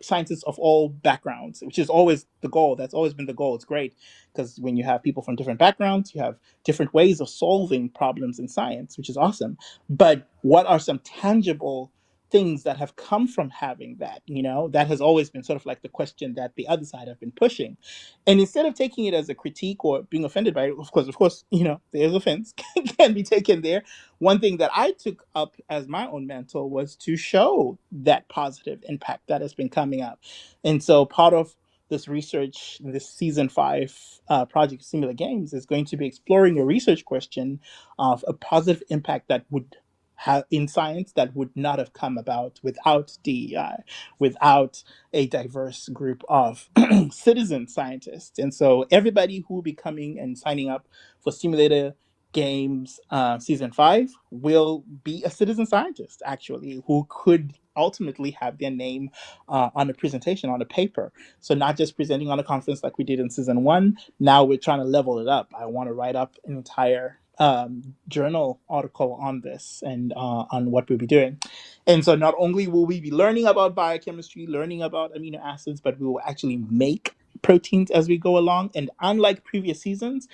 scientists of all backgrounds, which is always the goal. That's always been the goal. It's great because when you have people from different backgrounds, you have different ways of solving problems in science, which is awesome. But what are some tangible things that have come from having that? That has always been sort of like the question that the other side have been pushing. And instead of taking it as a critique or being offended by it, of course, there's offense can be taken there. One thing that I took up as my own mantle was to show that positive impact that has been coming up. And so part of this research, this season 5 project Steamulater Games, is going to be exploring a research question of a positive impact that would have in science that would not have come about without DEI, without a diverse group of citizen scientists. And so everybody who will be coming and signing up for Steamulater Games season 5 will be a citizen scientist, actually, who could ultimately have their name on a presentation, on a paper. So not just presenting on a conference like we did in season 1. Now we're trying to level it up. I want to write up an entire journal article on this and on what we'll be doing. And so not only will we be learning about biochemistry, learning about amino acids, but we will actually make proteins as we go along. And unlike previous seasons,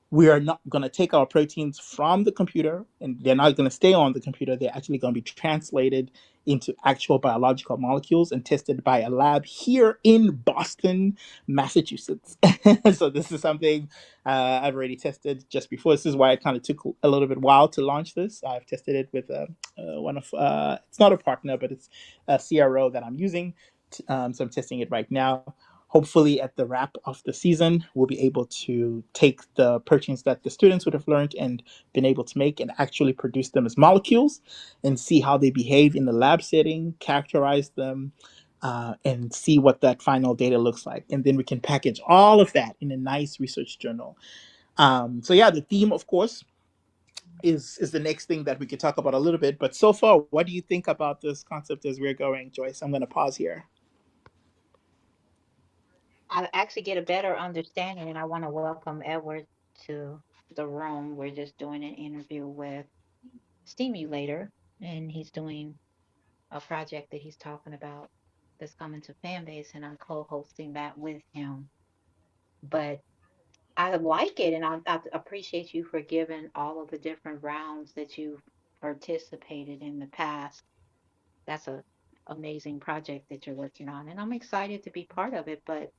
we are not going to take our proteins from the computer and they're not going to stay on the computer. They're actually going to be translated into actual biological molecules and tested by a lab here in Boston, Massachusetts. So this is something I've already tested just before. This is why it kind of took a little bit while to launch this. I've tested it with one of, it's not a partner, but it's a CRO that I'm using. So I'm testing it right now. Hopefully at the wrap of the season, we'll be able to take the proteins that the students would have learned and been able to make and actually produce them as molecules and see how they behave in the lab setting, characterize them, and see what that final data looks like. And then we can package all of that in a nice research journal. So yeah, the theme, of course, is the next thing that we could talk about a little bit. But so far, what do you think about this concept as we're going, Joyce? I'm going to pause here. I actually get a better understanding, and I want to welcome Edward to the room. We're just doing an interview with Steamulater, and he's doing a project that he's talking about that's coming to Fanbase, and I'm co-hosting that with him. But I like it, and I appreciate you for giving all of the different rounds that you've participated in the past. That's a amazing project that you're working on, and I'm excited to be part of it. But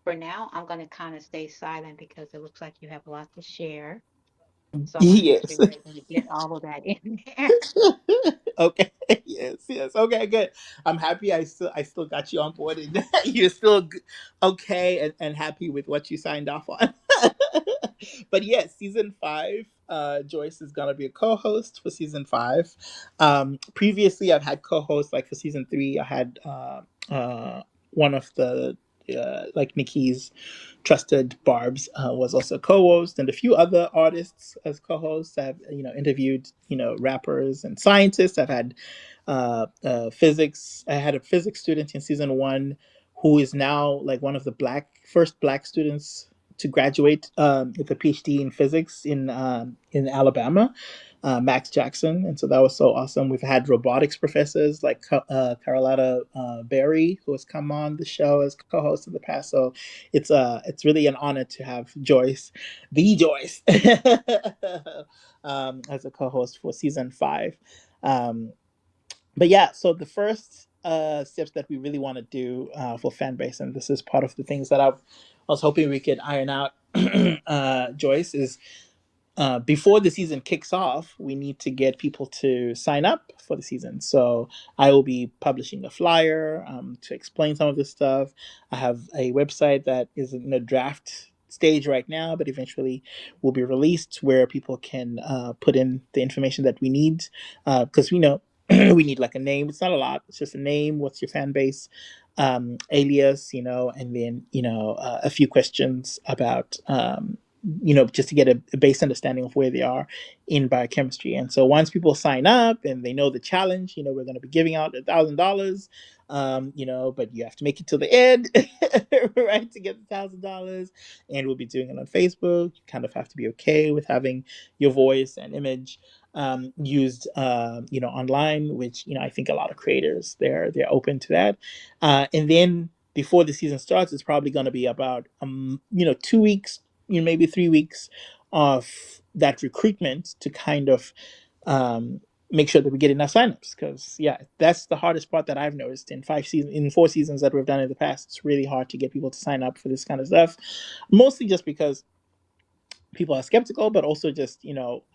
for now, I'm going to kind of stay silent because it looks like you have a lot to share. So I want to make sure Yes. you're able to get all of that in there. Okay. Yes. Yes. Okay. Good. I'm happy. I still got you on board, and you're still okay and happy with what you signed off on. But yes, season 5. Joyce is gonna be a co-host for season 5. Previously, I've had co-hosts like for season 3. I had one of the like Nikki's trusted Barb's was also co-host, and a few other artists as co-hosts. I've interviewed rappers and scientists. I've had physics. I had a physics student in season 1 who is now like one of the first black students to graduate with a PhD in physics in Alabama, Max Jackson, and so that was so awesome. We've had robotics professors like Carlotta Berry, who has come on the show as co-host in the past. So it's really an honor to have Joyce, the Joyce, as a co-host for season 5. Um, but yeah, so the first steps that we really want to do for Fanbase, and this is part of the things that I was hoping we could iron out, Joyce, is before the season kicks off, we need to get people to sign up for the season. So I will be publishing a flyer to explain some of this stuff. I have a website that is in a draft stage right now, but eventually will be released where people can put in the information that we need. Because we know we need like a name. It's not a lot. It's just a name. What's your fan base? Alias, and then, a few questions about, just to get a base understanding of where they are in biochemistry. And so once people sign up and they know the challenge, we're going to be giving out $1,000, but you have to make it to the end, right, to get the $1,000. And we'll be doing it on Facebook. You kind of have to be okay with having your voice and image used, online, which, I think a lot of creators, they're open to that. And then before the season starts, it's probably going to be about, 2 weeks, maybe 3 weeks of that recruitment to kind of make sure that we get enough signups. Because yeah, that's the hardest part that I've noticed in 4 seasons that we've done in the past. It's really hard to get people to sign up for this kind of stuff, mostly just because people are skeptical, but also just,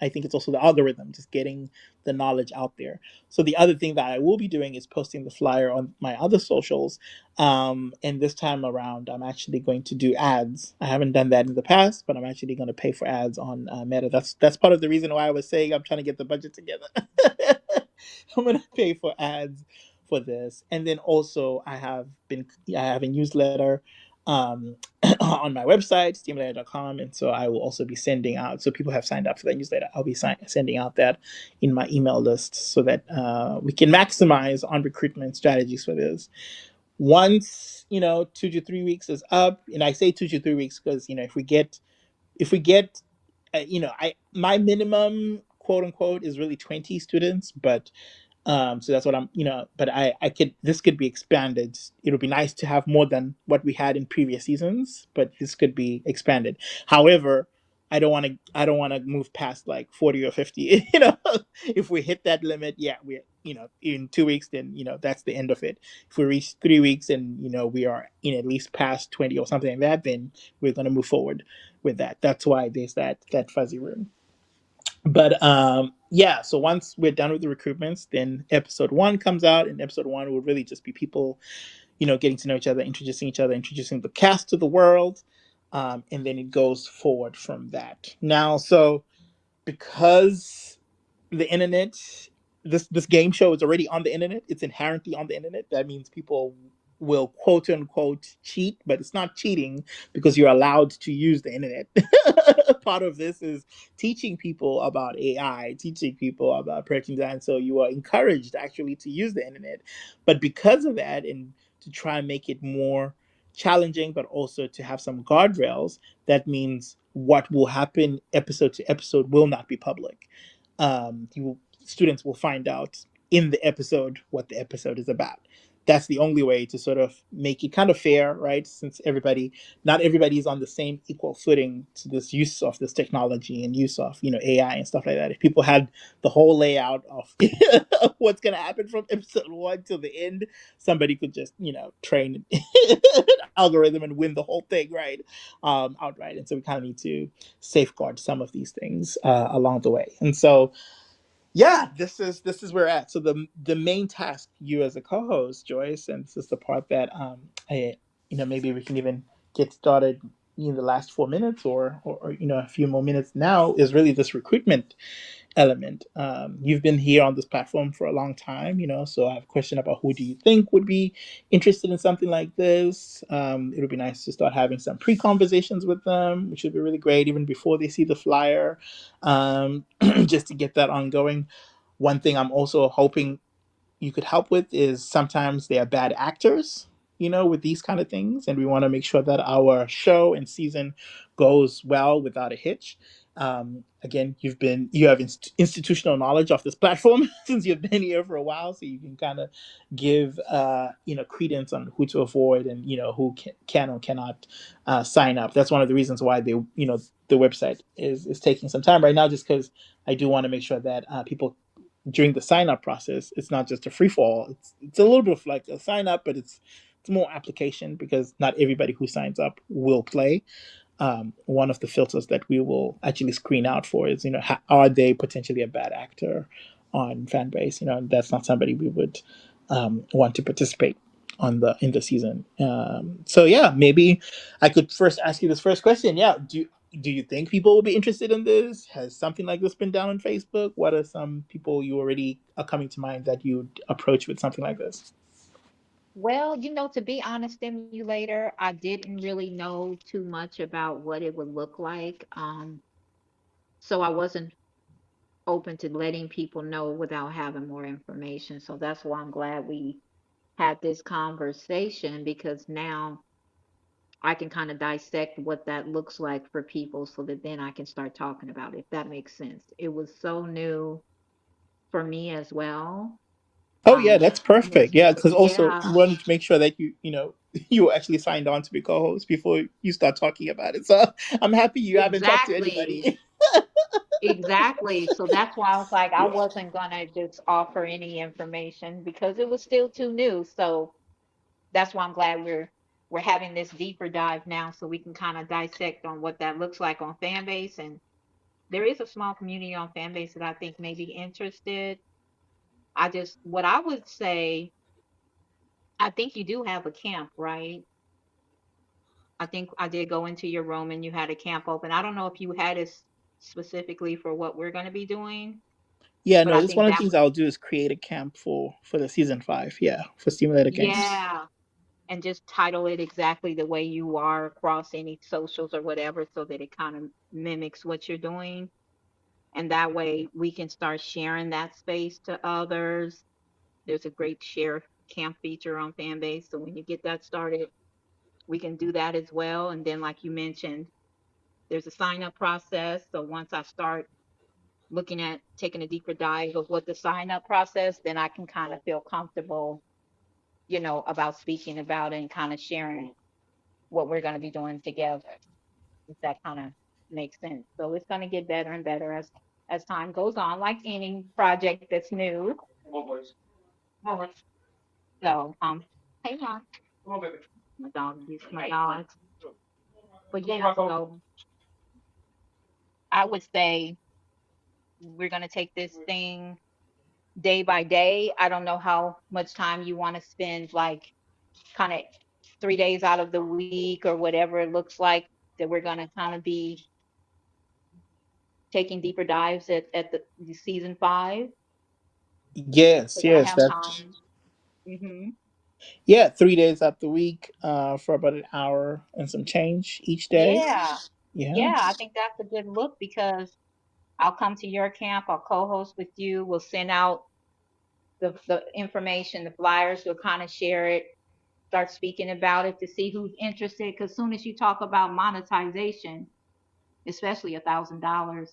I think it's also the algorithm, just getting the knowledge out there. So the other thing that I will be doing is posting the flyer on my other socials. And this time around, I'm actually going to do ads. I haven't done that in the past, but I'm actually going to pay for ads on Meta. That's part of the reason why I was saying I'm trying to get the budget together. I'm going to pay for ads for this. And then also I have a newsletter on my website, Steamulater.com. And so I will also be sending out, so people have signed up for that newsletter. I'll be sending out that in my email list so that we can maximize on recruitment strategies for this. Once, 2 to 3 weeks is up, and I say 2 to 3 weeks because, if we get I my minimum quote unquote is really 20 students, but so that's what I'm, but I could, this could be expanded. It'll be nice to have more than what we had in previous seasons, but this could be expanded. However, I don't want to move past like 40 or 50. If we hit that limit, yeah, we, in 2 weeks, then, that's the end of it. If we reach 3 weeks and, we are in at least past 20 or something like that, then we're going to move forward with that. That's why there's that fuzzy room. But yeah, so once we're done with the recruitments, then episode one comes out, and episode one will really just be people, getting to know each other, introducing the cast to the world, and then it goes forward from that. Now, so because the internet, this game show is already on the internet, it's inherently on the internet. That means people will quote unquote cheat, but it's not cheating because you're allowed to use the internet. Part of this is teaching people about AI, teaching people about production design, so you are encouraged actually to use the internet. But because of that, and to try and make it more challenging, but also to have some guardrails, that means what will happen episode to episode will not be public. Students will find out in the episode what the episode is about. That's the only way to sort of make it kind of fair, right? Since not everybody is on the same equal footing to this use of this technology and use of, AI and stuff like that. If people had the whole layout of what's going to happen from episode one till the end, somebody could just, train an algorithm and win the whole thing, right? Outright. And so we kind of need to safeguard some of these things along the way. And so, yeah, this is where we're at. So the main task, you as a co-host, Joyce, and this is the part that maybe we can even get started in the last 4 minutes, or a few more minutes now, is really this recruitment element. You've been here on this platform for a long time, so I have a question about who do you think would be interested in something like this. It would be nice to start having some pre-conversations with them, which would be really great, even before they see the flyer, just to get that ongoing. One thing I'm also hoping you could help with is sometimes they are bad actors, with these kind of things, and we want to make sure that our show and season goes well without a hitch. Again, you have institutional knowledge of this platform since you've been here for a while, so you can kind of give credence on who to avoid, and who can or cannot sign up. That's one of the reasons why the website is taking some time right now, just because I do want to make sure that people, during the sign up process, it's not just a free fall. It's a little bit of like a sign up, but it's more application, because not everybody who signs up will play. One of the filters that we will actually screen out for is, are they potentially a bad actor on Fanbase? And that's not somebody we would want to participate in the season. So yeah, maybe I could first ask you this first question. Yeah, do you think people will be interested in this? Has something like this been done on Facebook? What are some people you already are coming to mind that you'd approach with something like this? Well, to be honest, Stimulator, I didn't really know too much about what it would look like. So I wasn't open to letting people know without having more information. So that's why I'm glad we had this conversation, because now I can kind of dissect what that looks like for people so that then I can start talking about it, if that makes sense. It was so new for me as well. Oh yeah, that's perfect. Yes. Yeah, because also Yeah, we wanted to make sure that you actually signed on to be co-host before you start talking about it. So I'm happy you haven't talked to exactly. anybody. Exactly. So that's why I was like, I Yeah. wasn't gonna just offer any information because it was still too new. So that's why I'm glad we're having this deeper dive now so we can kind of dissect on what that looks like on Fanbase. And there is a small community on Fanbase that I think may be interested. What I would say, I think you do have a camp, right? I think I did go into your room and you had a camp open. I don't know if you had it specifically for what we're going to be doing, Yeah, but no, I this think one of the that things I'll do is create a camp for the season 5. Yeah, for Steamulater games. yeah, and just title it exactly the way you are across any socials or whatever so that it kind of mimics what you're doing. And that way we can start sharing that space to others. There's a great share camp feature on Fanbase. So when you get that started, we can do that as well. And then, like you mentioned, There's a sign up process. So once I start looking at taking a deeper dive of what the sign up process, then I can kind of feel comfortable, about speaking about it and kind of sharing what we're going to be doing together. If that kind of makes sense. So it's going to get better and better as time goes on, like any project that's new. So, hey, Mom. My dog, these my dogs. But yeah, so I would say we're going to take this thing day by day. I don't know how much time you want to spend, like kind of 3 days out of the week or whatever it looks like that we're going to kind of be taking deeper dives at the season 5 Yes, because I yes, have that. time. Hmm. Yeah, 3 days out the week, for about an hour and some change each day. Yeah. Yeah. Yeah, I think that's a good look because I'll come to your camp, I'll co-host with you, we'll send out the information, the flyers, we'll kind of share it, start speaking about it to see who's interested. Because soon as you talk about monetization, especially $1,000,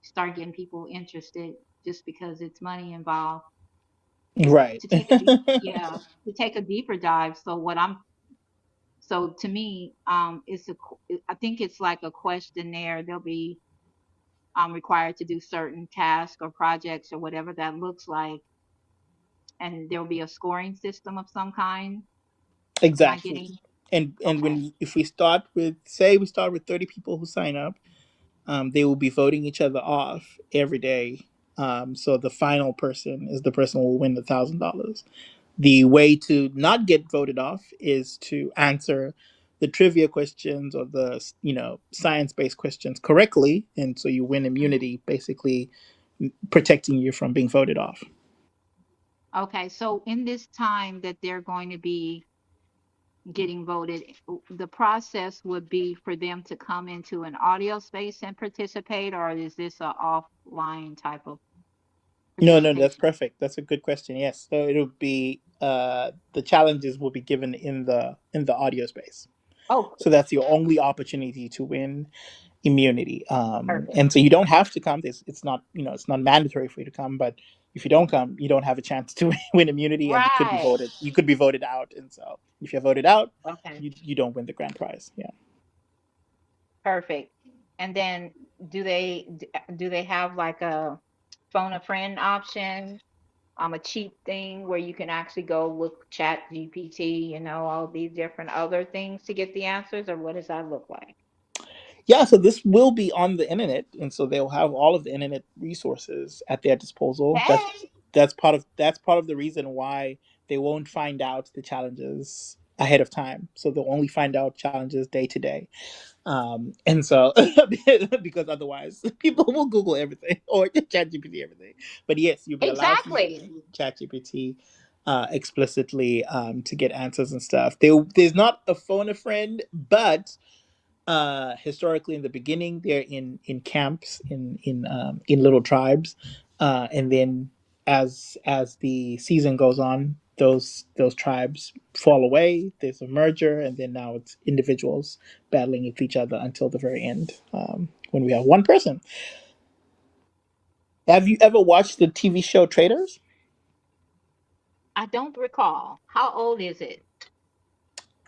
start getting people interested just because it's money involved. Right. To take yeah, to take a deeper dive. So to me, I think it's like a questionnaire. They'll be required to do certain tasks or projects or whatever that looks like, and there'll be a scoring system of some kind. Am I Exactly. getting And okay? when if we start with, say we start with 30 people who sign up, they will be voting each other off every day. So the final person is the person who will win $1,000. The way to not get voted off is to answer the trivia questions or the science-based questions correctly, and so you win Mhm. immunity, basically protecting you from being voted off. Okay, so in this time that they're going to be getting voted, the process would be for them to come into an audio space and participate, or is this a offline type of No, no, that's participation? perfect. That's a good question. Yes, so it'll be the challenges will be given in the audio space. Oh, So that's your only opportunity to win immunity. perfect. And so you don't have to come. It's not it's not mandatory for you to come. But if you don't come, you don't have a chance to win immunity, and you could be Right. voted. You could be voted out. And so if you're voted out, Okay. you don't win the grand prize. Yeah. Perfect. And then do they have like a phone a friend option? A cheap thing where you can actually go look chat GPT, all these different other things to get the answers, or what does that look like? Yeah, so this will be on the internet, and so they'll have all of the internet resources at their disposal. Hey. That's part of the reason why they won't find out the challenges ahead of time. So they'll only find out challenges day to day. And so because otherwise people will Google everything or ChatGPT everything. But yes, you'll be allowed to use Exactly. ChatGPT explicitly to get answers and stuff. There's not a phone a friend, but historically in the beginning they're in camps in little tribes, and then as the season goes on, those tribes fall away, there's a merger, and then now it's individuals battling with each other until the very end, when we have one person. Have you ever watched the TV show Traders? I don't recall. How old is it?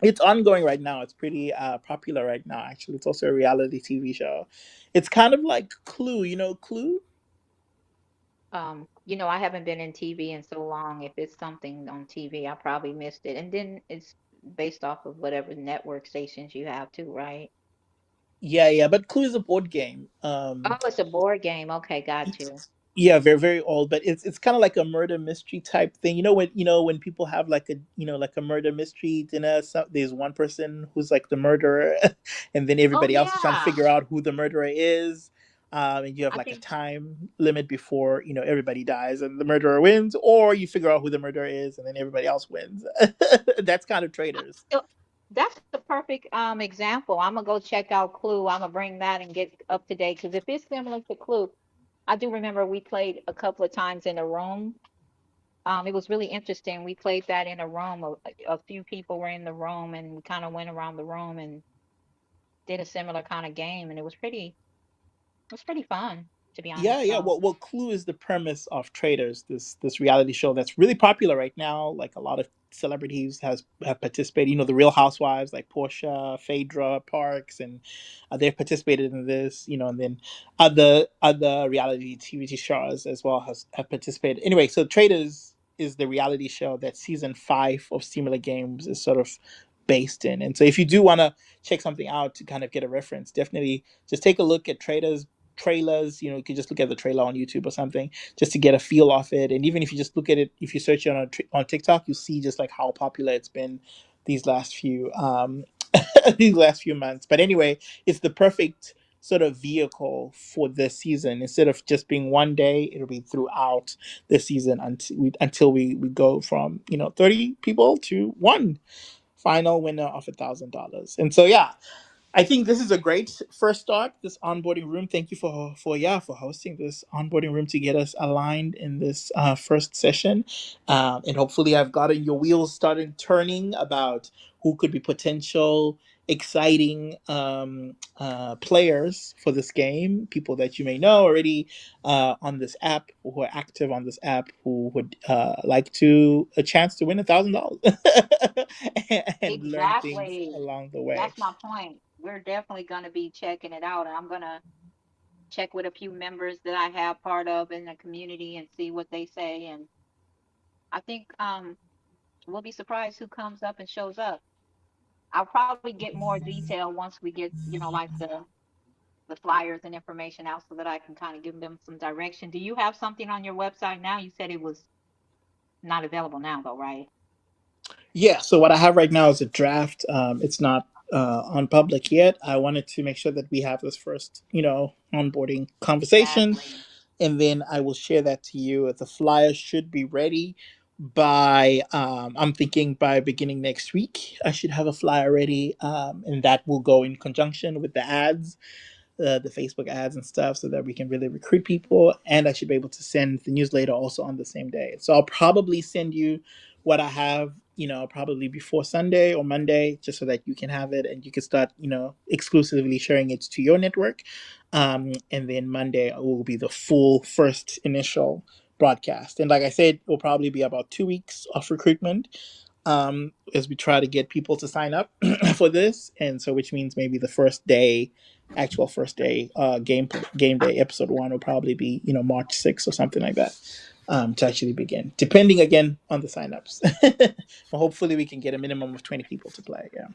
It's ongoing right now. It's pretty popular right now, actually. It's also a reality TV show. It's kind of like Clue. You know Clue? I haven't been in TV in so long. If it's something on TV, I probably missed it. And then it's based off of whatever network stations you have too, right? Yeah, yeah, but Clue is a board game. Oh, it's a board game. Okay, got It's, you. yeah, very very old, but it's kind of like a murder mystery type thing. When people have like a like a murder mystery dinner. So there's one person who's like the murderer, and then Oh everybody else is trying to yeah. figure out who the murderer is. And you have I like a think time limit before everybody dies and the murderer wins, or you figure out who the murderer is and then everybody else wins. That's kind of Traders. so that's the perfect example. I'm gonna go check out Clue. I'm gonna bring that and get up to date because if it's similar to Clue, I do remember we played a couple of times in a room. It was really interesting. We played that in a room. A few people were in the room, and we kind of went around the room, and did a similar kind of game, and it was pretty fun, to be Yeah, honest. yeah. So Well, Clue is the premise of Traders, this reality show that's really popular right now. Like a lot of celebrities have participated. You know, the Real Housewives like Portia, Phaedra Parks, and they've participated in this. You know, and then other reality TV shows as well have participated. Anyway, so Traders is the reality show that season 5 of Steamulater Games is sort of based in. And so if you do want to check something out to kind of get a reference, definitely just take a look at Traders trailers. You know, you could just look at the trailer on YouTube or something just to get a feel of it. And even if you just look at it, if you search it on TikTok, you see just like how popular it's been these last few these last few months. But anyway, it's the perfect sort of vehicle for this season. Instead of just being one day, it'll be throughout the season until we go from 30 people to one final winner of $1,000. And so yeah, I think this is a great first start. This onboarding room. Thank you for hosting this onboarding room to get us aligned in this first session, and hopefully I've gotten your wheels started turning about who could be potential exciting players for this game. People that you may know already on this app, who are active on this app, who would like to a chance to win $1,000 and learn things exactly, along the way. that's my point. We're definitely going to be checking it out, and I'm going to check with a few members that I have part of in the community and see what they say. And I think we'll be surprised who comes up and shows up. I'll probably get more detail once we get, like the flyers and information out so that I can kind of give them some direction. Do you have something on your website now? You said it was not available now though, right? Yeah, so what I have right now is a draft. It's not on public yet. I wanted to make sure that we have this first, onboarding conversation, Exactly. and then I will share that to you. The flyer should be ready by, I'm thinking by beginning next week. I should have a flyer ready, and that will go in conjunction with the ads, the Facebook ads and stuff, so that we can really recruit people. And I should be able to send the newsletter also on the same day. So I'll probably send you what I have, probably before Sunday or Monday, just so that you can have it and you can start, exclusively sharing it to your network. And then Monday will be the full first initial broadcast. And like I said, it will probably be about 2 weeks of recruitment, as we try to get people to sign up for this. And so, which means maybe the first day, actual first day, game day episode 1 will probably be March 6th or something like that, to actually begin, depending again on the signups. But hopefully we can get a minimum of 20 people to play. Yeah.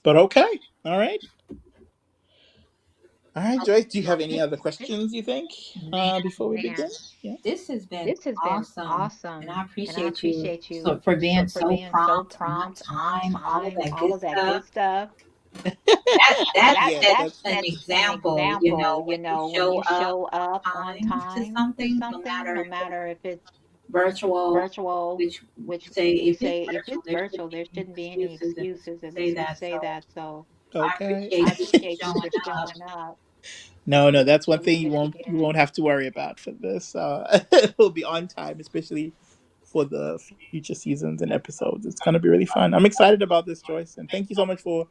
But okay, all right. All right, Joyce, do you have Well, any other questions you think Man, before we begin? man, Yeah. this has been this has been awesome. And I awesome, and I appreciate you appreciate you for being for so being so prompt, on prompt, on time, all of time, that all good of that good stuff. stuff. That Yeah, sets That that's an sets an example, example, when you when show you up show up on on time to time to something, no something, matter no if it's matter if it's virtual, virtual, which which say we if it's say if virtual, it's there shouldn't virtual, be there any shouldn't be any excuses in this excuses, we and say this we that. say So that. So I okay. appreciate I you for appreciate you showing for up. showing up. No, no, that's one thing you Appreciate won't have to worry about for this. It'll be on time, especially for the future seasons and episodes. It's gonna be really fun. I'm excited about this, Joyce, and thank you so much for,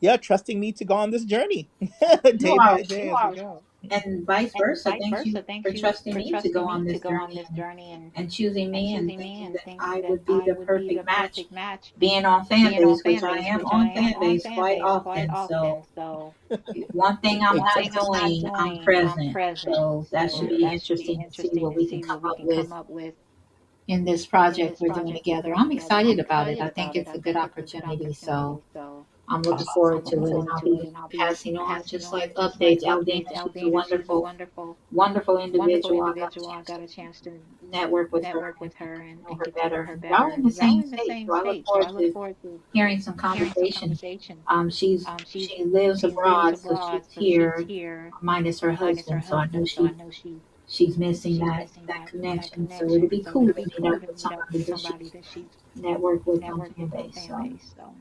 yeah, trusting me to go on this journey You day are, by day as we go. and vice and versa. vice Thank you versa. for Thank you trusting for me to go trusting on me to this go on journey this journey and choosing and me and choosing me thinking and that I thinking that would be I the would be the perfect match perfect match being on being on Fanbase, which I Fanbase, am which I on am on Fanbase quite Fanbase quite often. So often. So one thing I'm one not thing I'm not doing, I'm doing, I'm present. present. So that should So be that should be interesting to see interesting what to we can see what come we up can with come up with in this in project this we're doing project we're together. doing I'm together. excited I'm about it. excited I think about it. it's I a good think it's a good opportunity. So opportunity. So I'm looking Awesome, forward I'm looking to it, and awesome. forward I'll to it, be and I'll be passing on passing just on like just like updates. updates. Aldina, she's a Aldina, she's a wonderful, wonderful, wonderful wonderful individual. I got a individual. I chance got to a chance to network with her network and with her get to know and her get to know better. her Y'all are better. in the Y'all are same in the state, same so I look state, so I forward look to forward to hearing some hearing some conversation. conversation. She's She's she lives she lives abroad, so abroad, she's so she's here here minus her minus her husband. So I know husband, so I know she's missing she's that missing that connection. So it'd connection. be So cool it'd to be meet cool up to with meet up somebody with that somebody she's that she's networked with on networked with on Fanbase. So Fanbase. So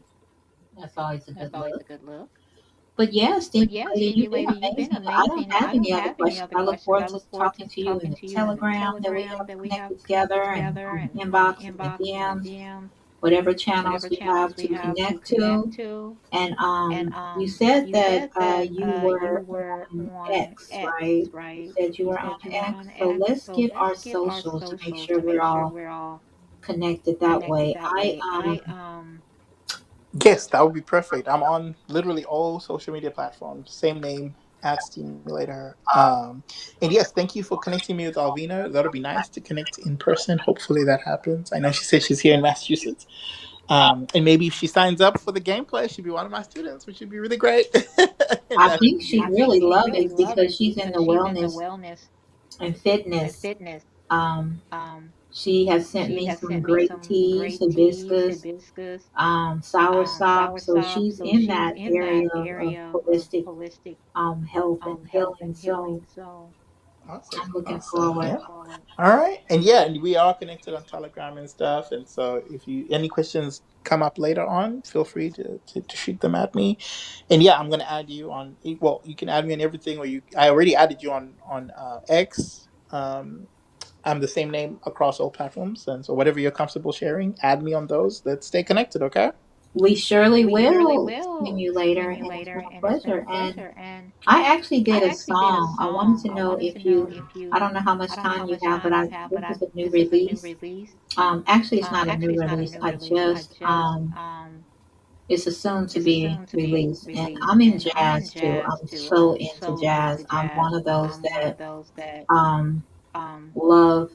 that's always a that's good always look. a good look. But yeah, But yeah, Stimulator, you've been Stimulator, you've been amazing. I don't amazing. have I any don't other have any questions. other I look questions. I forward to look forward to talking to you in talking the to you in the Telegram that we Telegram have that we have connected together connected and together on and on inbox and the inbox and the DMs. DM. whatever channels we have to connect to. And you said that you were on X, right? You said you were on X. So let's get our socials to make sure we're all connected that way. Yes, that would be perfect. I'm on literally all social media platforms. Same name at Steamulater. And yes, thank you for connecting me with Alvina. That'll be nice to connect in person. Hopefully that happens. I know she said she's here in Massachusetts. And maybe if she signs up for the gameplay, she'd be one of my students, which would be really great. And I that'd think be she'd really love it because she's in the wellness and fitness. Um, she has sent me some great teas, hibiscus, sour sop. So she's in that area of holistic health and healing. So awesome. I'm looking Awesome. forward. Yeah. All right. And yeah, and we are connected on Telegram and stuff. And so if you any questions come up later on, feel free to shoot them at me. And yeah, I'm gonna add you on well, you can add me on everything or you I already added you on X. I'm the same name across all platforms. And so whatever you're comfortable sharing, add me on those. Let's stay connected, okay? We surely will, Stimulator, and it's been a pleasure. And I actually did a song. I wanted to know if you, I don't know how much time you have, but this is a new release. Actually, it's not a new release. It's a soon to be release. And I'm in jazz too. I'm so into jazz. I'm one of those that um, love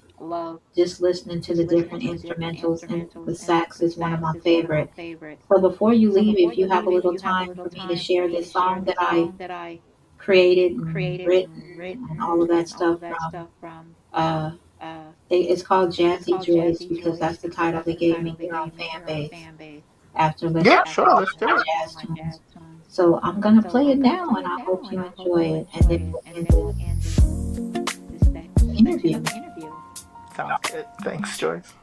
just listening to the different instrumentals, and the sax is one of my favorite. So before you leave, if you have a little time for me to share this song that I created and written and all of that stuff from, uh, it's called Jazzy Joyce because that's the title they gave me here on Fanbase after listening Yeah, to sure. all Let's of do my it. jazz tunes. So I'm gonna play it now, and I hope you enjoy it, and then we'll end this interview. Sounds good. Thanks, Joyce.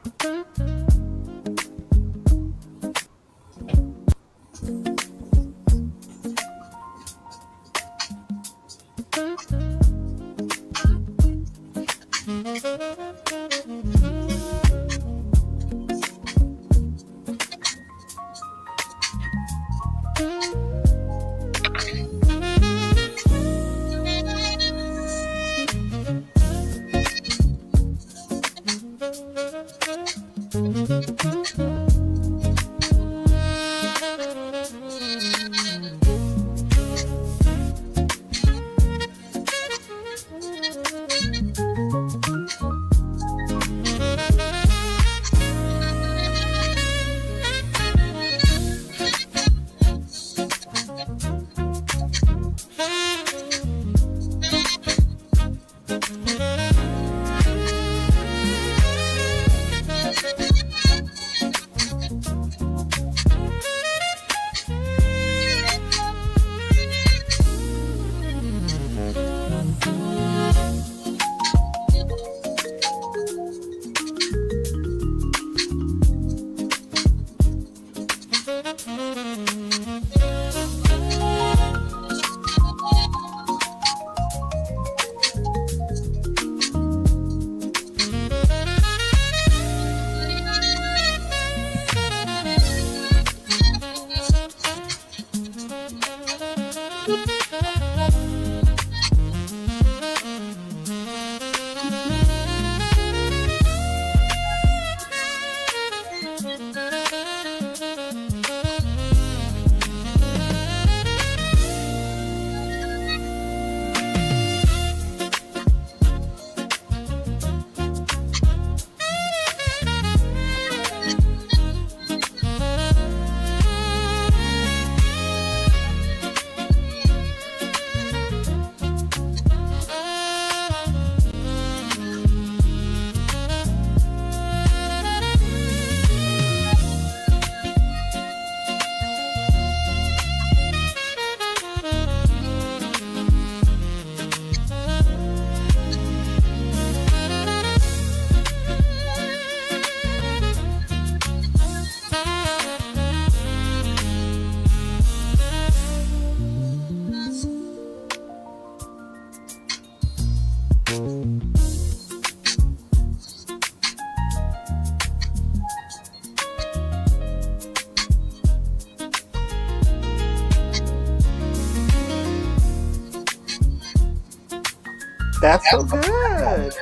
That's so good.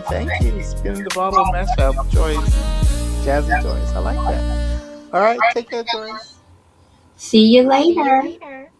Thank you. Spinning the bottle mashup, Joyce. Jazzy Joyce. I like that. All right, take care, Joyce. See you later.